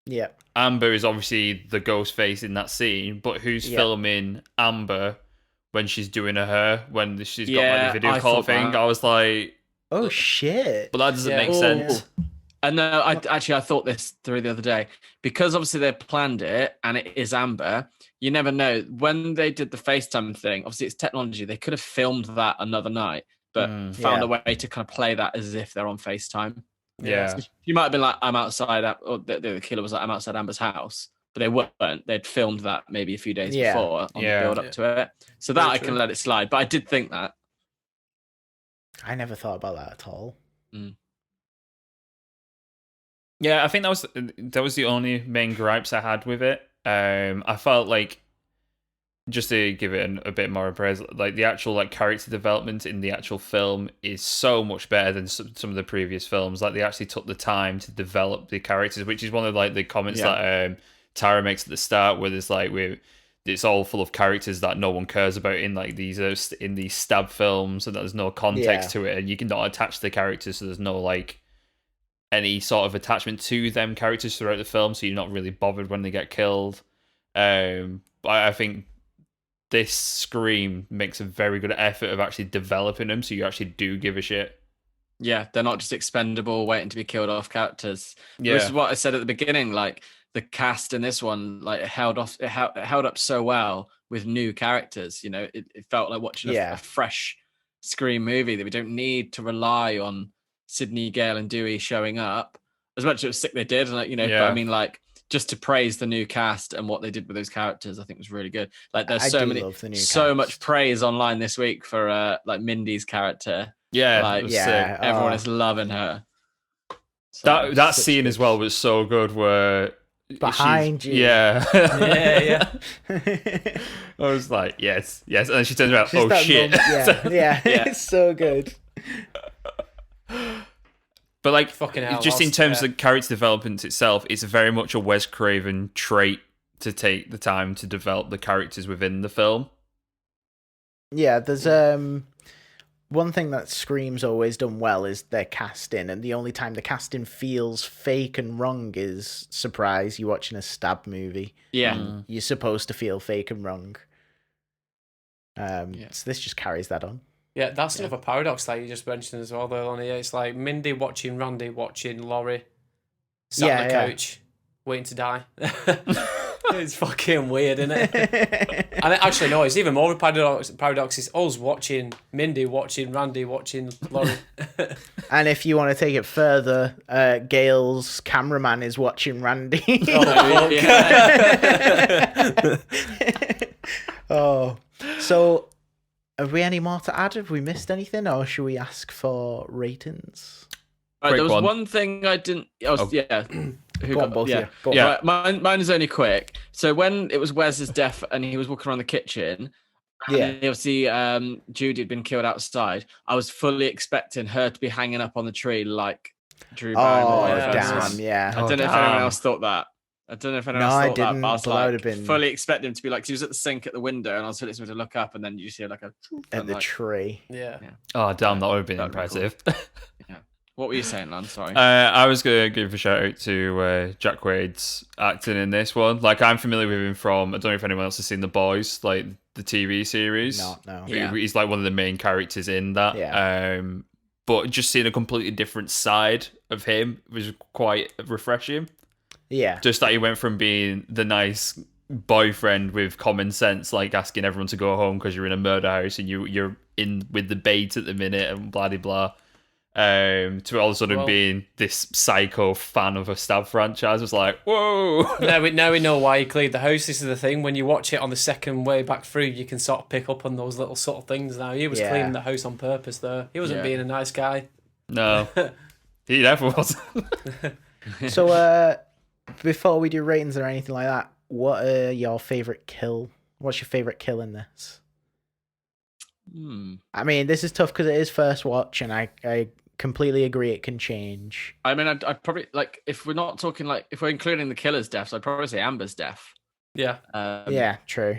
Yeah.
Amber is obviously the ghost face in that scene, but who's filming Amber when she's doing her hair, when she's got like the video call thing? I was like,
oh shit.
But that doesn't make sense.
And no, I thought this through the other day, because obviously they planned it and it is Amber. You never know when they did the FaceTime thing. Obviously it's technology. They could have filmed that another night, but found a way to kind of play that as if they're on FaceTime.
Yeah,
so you might have been like, I'm outside, or the killer was like, I'm outside Amber's house, but they weren't. They'd filmed that maybe a few days
Yeah.
before on the build up to it. So that
Very
I
true.
can let it slide. But I did think that.
I never thought about that at all.
Yeah, I think that was the only main gripes I had with it. I felt like, just to give it a bit more praise, like the actual like character development in the actual film is so much better than some of the previous films. Like they actually took the time to develop the characters, which is one of like the comments that Tara makes at the start, where there's like it's all full of characters that no one cares about in like these stab films, and there's no context to it, and you can not attach the characters, so there's no like any sort of attachment to them characters throughout the film, so you're not really bothered when they get killed. I think this Scream makes a very good effort of actually developing them, so you actually do give a shit.
Yeah, they're not just expendable, waiting to be killed off characters.
Yeah.
Which is what I said at the beginning. Like the cast in this one, like it held up so well with new characters. You know, it felt like watching a fresh Scream movie that we don't need to rely on Sidney, Gale, and Dewey showing up. As much as it was sick they did, like, you know, but I mean, like, just to praise the new cast and what they did with those characters, I think was really good. Like, there's so much praise online this week for like Mindy's character.
Yeah,
like everyone is loving her.
So, that scene as well was so good. Where
behind you,
yeah.
I
was like, yes, and then she turns around, oh shit,
yeah, it's so good.
But like,
fucking hell,
just in terms of character development itself, it's very much a Wes Craven trait to take the time to develop the characters within the film.
Yeah, there's one thing that Scream's always done well is their casting, and the only time the casting feels fake and wrong is surprise. You're watching a stab movie.
Yeah,
you're supposed to feel fake and wrong. So this just carries that on.
Yeah, that's another paradox that you just mentioned as well, though, Lonnie. It's like Mindy watching Randy watching Laurie sat on the couch waiting to die. It's fucking weird, isn't it? And actually, no, it's even more paradox is us watching Mindy watching Randy watching Laurie.
And if you want to take it further, Gail's cameraman is watching Randy. So... have we any more to add? Have we missed anything, or should we ask for ratings?
There was one thing I didn't. Go on, both. Yeah. Right, mine is only quick. So when it was Wes's death and he was walking around the kitchen, and obviously Judy had been killed outside, I was fully expecting her to be hanging up on the tree like Drew Barrymore.
Yeah.
I don't know if anyone else thought that. I don't know if anyone else thought
didn't,
that, but I was
but
like,
have been...
fully expecting him to be like, she was at the sink at the window, and I was fully expecting to look up, and then you see like
at the tree.
Yeah.
Oh damn, that would have been impressive.
Cool. Yeah. What were you saying, Lunn? Sorry.
I was gonna give a shout out to Jack Quaid's acting in this one. Like, I'm familiar with him from, I don't know if anyone else has seen The Boys, like the TV series.
No.
He's like one of the main characters in that.
Yeah.
But just seeing a completely different side of him was quite refreshing.
Yeah.
Just that he went from being the nice boyfriend with common sense, like asking everyone to go home because you're in a murder house and you're in with the bait at the minute and blah blah, to all of a sudden being this psycho fan of a stab franchise. Was like, whoa.
Now we know why he cleared the house. This is the thing. When you watch it on the second way back through, you can sort of pick up on those little subtle things now. He was cleaning the house on purpose there. He wasn't being a nice guy.
No. He never was.
So before we do ratings or anything like that, what are your favourite kill? What's your favourite kill in this? I mean, this is tough because it is first watch, and I completely agree it can change.
I mean, I'd probably, like, if we're not talking, like, if we're including the killer's deaths, I'd probably say Amber's death.
Yeah.
Yeah, true.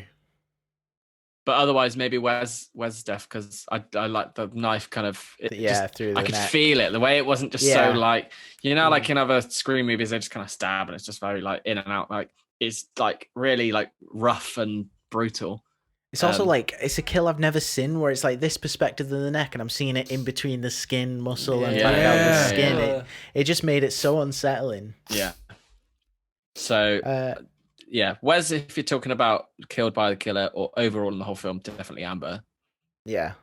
But otherwise, maybe Wes's death, because I like the knife kind of...
through the
I could
neck.
feel it. The way it wasn't just so, like... You know, like in other Scream movies, they just kind of stab, and it's just very, like, in and out. Like, it's, like, really, like, rough and brutal.
It's also, like, it's a kill I've never seen, where it's, like, this perspective of the neck, and I'm seeing it in between the skin, muscle, and back out the skin.
Yeah.
It just made it so unsettling.
Yeah. So... yeah, Wes, if you're talking about killed by the killer or overall in the whole film, definitely Amber.
Yeah.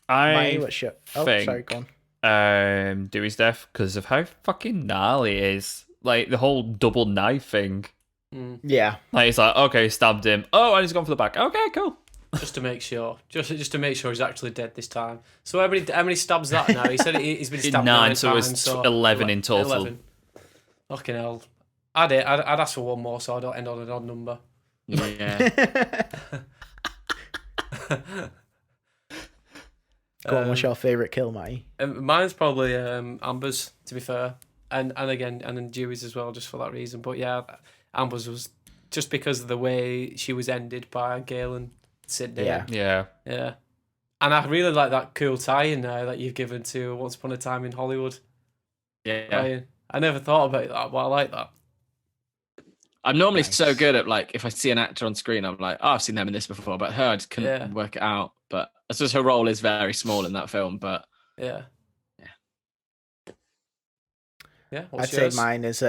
I
sorry, go on.
Dewey's death because of how fucking gnarly it is. Like, the whole double knife thing.
Yeah.
Like, it's like, okay, stabbed him. Oh, and he's gone for the back. Okay, cool.
Just to make sure. Just to make sure he's actually dead this time. So how many stabs that now? He said he's been stabbed 9
so
times.
it's 11 in total.
11. Fucking hell. I'd ask for one more so I don't end on an odd number.
Yeah.
Go on, what's your favourite kill, Matty?
Mine's probably Amber's, to be fair. And then Dewey's as well, just for that reason. But yeah, Amber's was just because of the way she was ended by Gail and Sydney.
Yeah.
And I really like that cool tie-in now that you've given to Once Upon a Time in Hollywood.
Yeah.
I never thought about that, but I like that.
I'm normally so good at, like, if I see an actor on screen, I'm like, oh, I've seen them in this before. But her, I just couldn't work it out. But I suppose her role is very small in that film. But
yeah.
I'd say mine is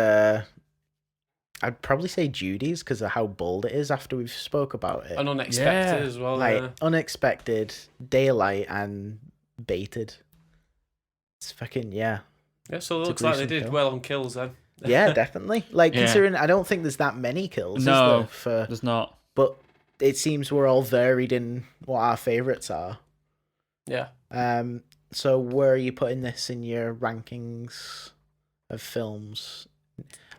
I'd probably say Judy's because of how bold it is after we've spoke about it.
And unexpected as well.
Like unexpected, daylight, and baited. It's fucking
Yeah, so it looks like they did well on kills then.
Yeah, definitely. Like considering I don't think there's that many kills.
No,
is there,
there's not.
But it seems we're all varied in what our favourites are.
Yeah.
So where are you putting this in your rankings of films?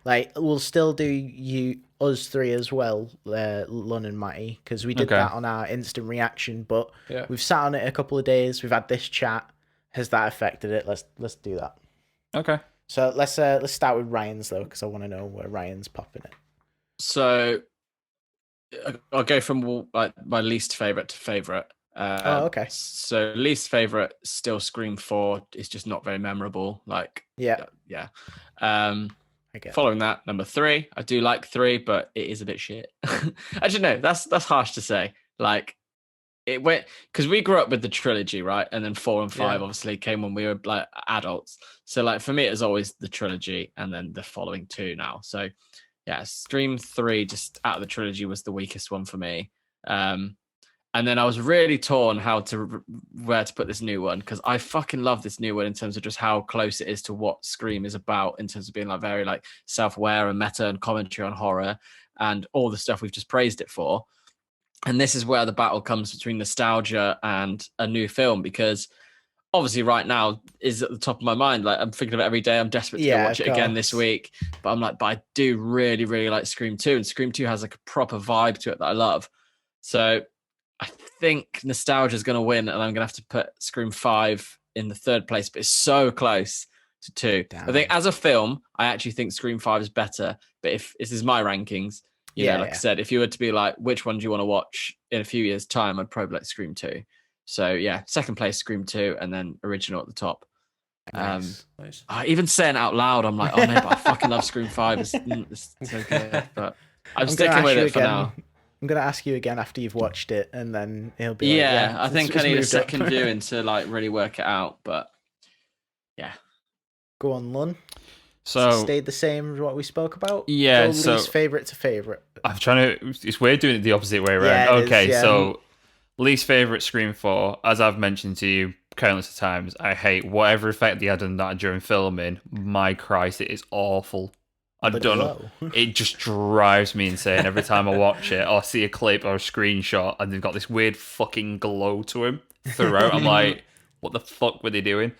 Like, we'll still do us three as well, Lunn and Matty, because we did that on our instant reaction. But we've sat on it a couple of days. We've had this chat. Has that affected it? Let's do that.
Okay.
So let's start with Ryan's though, because I want to know where Ryan's popping it.
So I'll go from like my least favorite to favorite.
Okay.
So least favorite, still Scream 4. It's just not very memorable. Like yeah. Following that, number 3. I do like 3, but it is a bit shit. Actually, no, that's harsh to say. Like it went because we grew up with the trilogy, right? And then 4 and 5 obviously came when we were like adults. So like for me, it was always the trilogy, and then the following 2 now. So yeah, Scream 3 just out of the trilogy was the weakest one for me. And then I was really torn where to put this new one, because I fucking love this new one in terms of just how close it is to what Scream is about, in terms of being like very like self-aware and meta and commentary on horror and all the stuff we've just praised it for. And this is where the battle comes between nostalgia and a new film, because obviously right now is at the top of my mind. Like I'm thinking of it every day. I'm desperate to go watch it again this week. But I'm like, but I do really, really like Scream 2. And Scream 2 has like a proper vibe to it that I love. So I think nostalgia is going to win, and I'm going to have to put Scream 5 in the 3rd place, but it's so close to 2. Damn. I think as a film, I actually think Scream 5 is better. But if this is my rankings, you know, like I said, if you were to be like, which one do you want to watch in a few years' time, I'd probably like Scream 2. So yeah, 2nd place, Scream 2, and then original at the top.
Nice.
Even saying it out loud, I'm like, oh no, but I fucking love Scream 5. It's so good. But I'm sticking with it for now.
I'm going to ask you again after you've watched it, and then he'll be
I think I need a second viewing to like really work it out, but yeah.
Go on, Lunn.
So
stayed the same as what we spoke about?
Yeah,
Go least favourite to favourite.
I'm trying to... It's weird doing it the opposite way around. So least favourite Scream 4, as I've mentioned to you countless of times, I hate whatever effect they had on that during filming. My Christ, it is awful. I don't know. It just drives me insane every time I watch it or see a clip or a screenshot and they've got this weird fucking glow to him throughout. I'm like, what the fuck were they doing?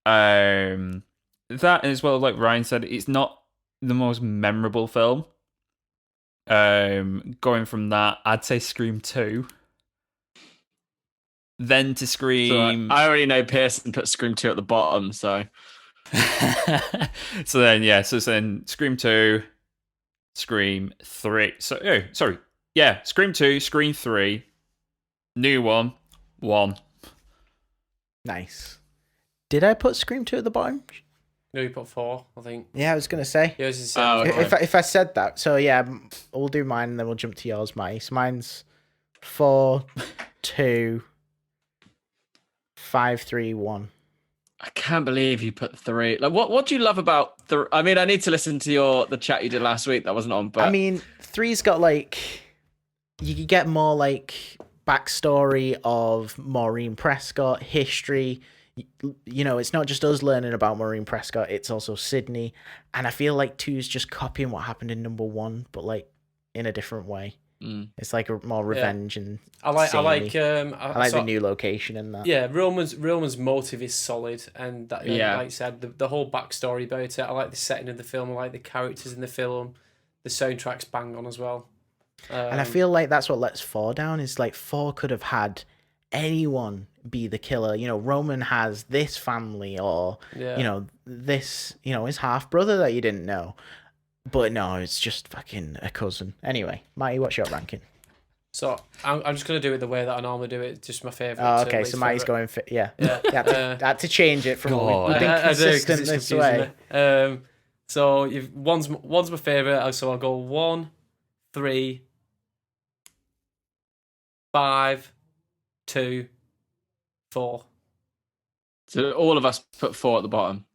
That, as well, like Ryan said, it's not the most memorable film. Going from that, I'd say Scream 2. Then to Scream...
So I already know Pearson put Scream 2 at the bottom, so...
so then Scream 2, Scream 3. Scream 2, Scream 3, new one, 1.
Nice. Did I put Scream 2 at the bottom?
No, you put 4, I think.
Yeah, I was going to say.
Yours is okay.
If I said that. So yeah, we'll do mine and then we'll jump to yours, Mike. So mine's 4, 2, 5, 3, 1.
I can't believe you put 3. Like, what do you love about the? I mean, I need to listen to the chat you did last week. That wasn't on, but
I mean, 3's got like you could get more like backstory of Maureen Prescott, history. You know, it's not just us learning about Maureen Prescott; it's also Sydney. And I feel like 2's just copying what happened in number 1, but like in a different way.
Mm.
It's like a more revenge and
I like
the new location in that.
Yeah, Roman's motive is solid, and that, like
Yeah.
I said, the whole backstory about it. I like the setting of the film. I like the characters in the film. The soundtrack's bang on as well.
And I feel like that's what lets 4 down. Is like 4 could have had anyone be the killer. You know, Roman has this family, or you know, this, you know, his half brother that you didn't know. But no, it's just fucking a cousin. Anyway, Matty, what's your ranking?
So I'm just gonna do it the way that I normally do it. Just my favorite.
Oh, okay. So Matty's going for
yeah.
Had to change it from what we've been
I
consistent this way.
So one's my favorite. So I'll go 1, 3, 5, 2, 4.
So all of us put 4 at the bottom.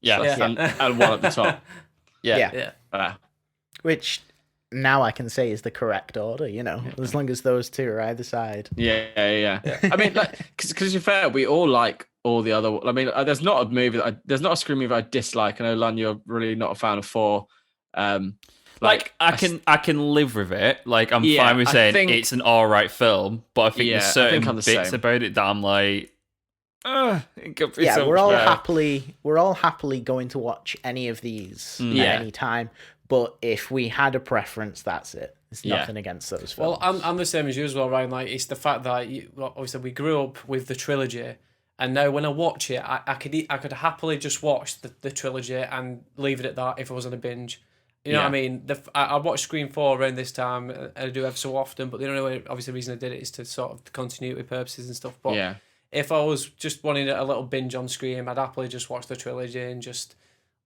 Yeah.
And 1 at the top.
Yeah.
Which now I can say is the correct order, you know, as long as those 2 are either side.
Yeah. I mean, like, because you're fair, we all like all the other. I mean, there's not a Scream movie I dislike. I know, Lunn, you're really not a fan of 4.
Like I can live with it. Like I'm fine with saying it's an alright film, but I think there's certain bits about it that I'm like, it could be so
we're all
better.
happily going to watch any of these at any time. But if we had a preference, that's it. It's nothing against those films.
Well, I'm the same as you as well, Ryan. Like, it's the fact that obviously we grew up with the trilogy, and now when I watch it, I could happily just watch the trilogy and leave it at that if I was on a binge. You know what I mean? I watched Scream 4 around this time, and I do ever so often. But the only obviously reason I did it is to sort of continuity purposes and stuff. But if I was just wanting a little binge on Scream, I'd happily just watch the trilogy and just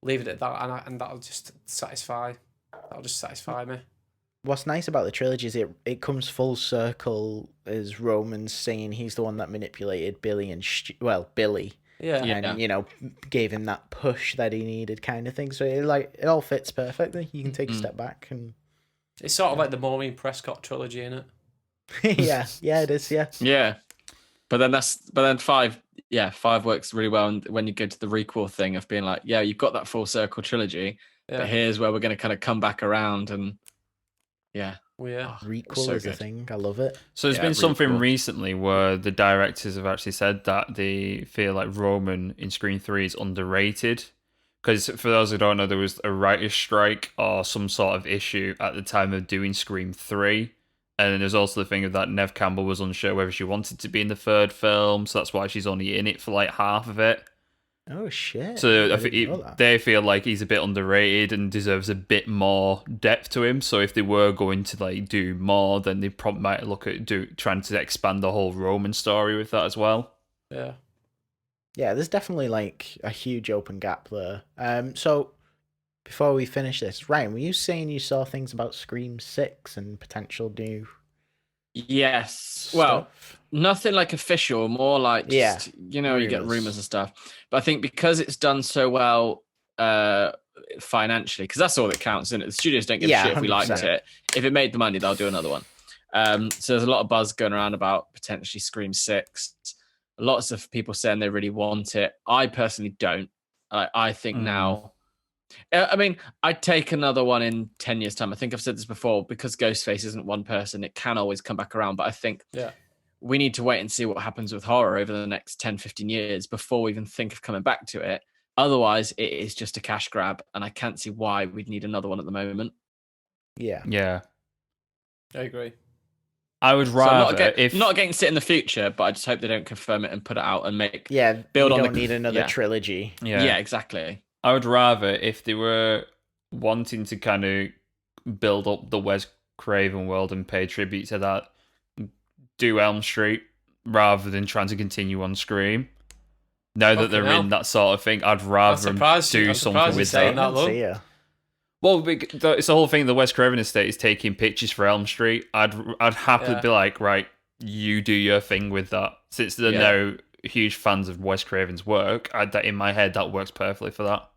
leave it at that, and that'll just satisfy. That'll just satisfy me.
What's nice about the trilogy is it comes full circle as Roman's saying he's the one that manipulated Billy and Billy. And you know, gave him that push that he needed, kind of thing. So it all fits perfectly. You can take a step back, and
it's sort of like the Maureen Prescott trilogy, isn't
it? yeah, it is.
Yeah, but then 5 works really well. And when you go to the requel thing of being like, you've got that full circle trilogy, but here's where we're going to kind of come back around and
requel is a thing. I love it.
So there's been something recently where the directors have actually said that they feel like Roman in Scream 3 is underrated. Because for those who don't know, there was a writer's strike or some sort of issue at the time of doing Scream 3. And then there's also the thing of that Neve Campbell was unsure whether she wanted to be in the 3rd film, so that's why she's only in it for like half of it.
Oh shit!
So they feel like he's a bit underrated and deserves a bit more depth to him. So if they were going to like do more, then they probably might look at trying to expand the whole Roman story with that as well.
Yeah,
there's definitely like a huge open gap there. So before we finish this, Ryan, were you saying you saw things about Scream 6 and potential new?
Yes.
Stuff?
Well, nothing like official, more like just, rumors. You get rumors and stuff. But I think because it's done so well financially, because that's all that counts, isn't it? The studios don't give a shit if we
100%.
liked it. If it made the money, they'll do another one. So there's a lot of buzz going around about potentially Scream 6. Lots of people saying they really want it. I personally don't. I think now... I mean, I'd take another one in 10 years' time. I think I've said this before, because Ghostface isn't one person, it can always come back around. But I think we need to wait and see what happens with horror over the next 10, 15 years before we even think of coming back to it. Otherwise, it is just a cash grab, and I can't see why we'd need another one at the moment.
Yeah.
I agree.
I would rather
not against it in the future, but I just hope they don't confirm it and put it out and make
build on. Don't need another trilogy.
Yeah, exactly.
I would rather if they were wanting to kind of build up the Wes Craven world and pay tribute to that, do Elm Street rather than trying to continue on Scream. Now that they're in that sort of thing, I'd rather do something with that. Well, it's the whole thing. The Wes Craven estate is taking pictures for Elm Street. I'd happily be like, right, you do your thing with that. Since they're now huge fans of Wes Craven's work, that in my head that works perfectly for that.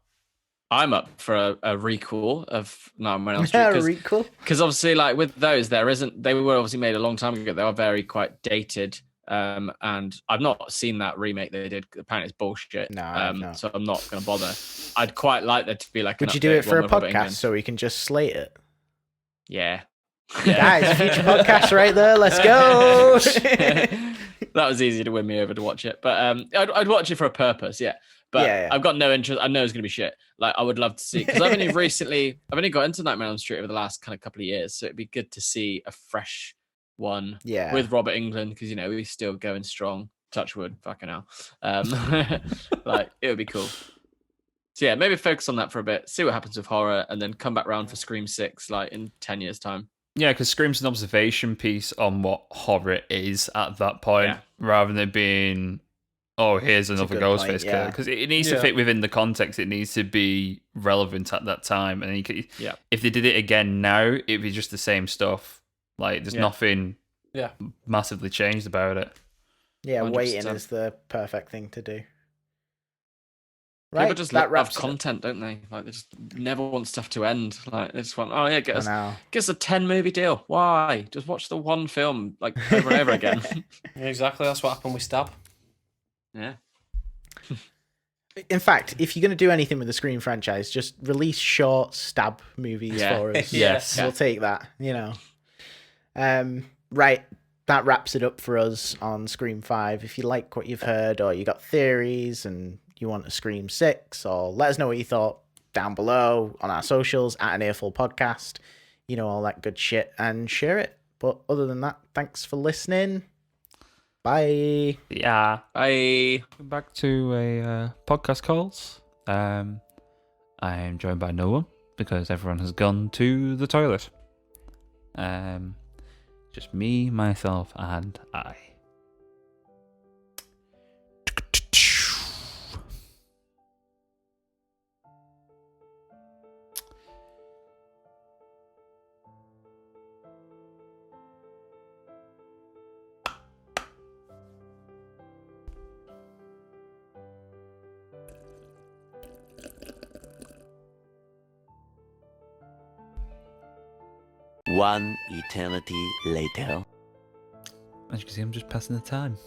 I'm up for a recall of Nightmare on Elm Street. Because obviously, like with those, they were obviously made a long time ago. They are very quite dated. And I've not seen that remake they did. Apparently, it's bullshit.
No.
So I'm not going to bother. I'd quite like there to be like.
Would you do it for a podcast so we can just slate it?
Yeah.
Guys, future podcast right there. Let's go.
That was easy to win me over to watch it, but I'd watch it for a purpose, yeah. But
Yeah.
I've got no interest. I know it's gonna be shit. Like I would love to see because I've only got into Nightmare on Elm Street over the last kind of couple of years, so it'd be good to see a fresh one.
Yeah.
With Robert Englund because he's still going strong. Touch wood, fucking hell. Like it would be cool. So yeah, maybe focus on that for a bit, see what happens with horror, and then come back round for Scream 6 like in 10 years' time.
Yeah, because Scream's an observation piece on what horror is at that point, rather than it being, oh, here's another Ghostface killer. Because it needs to fit within the context. It needs to be relevant at that time. And if they did it again now, it'd be just the same stuff. Like, there's nothing massively changed about it.
Yeah,
100%.
waiting is the perfect thing to do.
Right, people just love content, don't they? Like they just never want stuff to end. Like they just want, get us a 10-movie deal. Why? Just watch the one film like over and over again.
Exactly, that's what happened with Stab.
Yeah.
In fact, if you're going to do anything with the Scream franchise, just release short Stab movies for us.
Yes,
we'll take that. Right. That wraps it up for us on Scream 5. If you like what you've heard, or you got theories and you want a Scream 6, or let us know what you thought down below on our socials at an Earful podcast. All that good shit, and share it. But other than that, thanks for listening. Bye.
Yeah.
Bye.
Back to a podcast calls. I am joined by no one because everyone has gone to the toilet. Just me, myself, and I.
One eternity later.
As you can see, I'm just passing the time.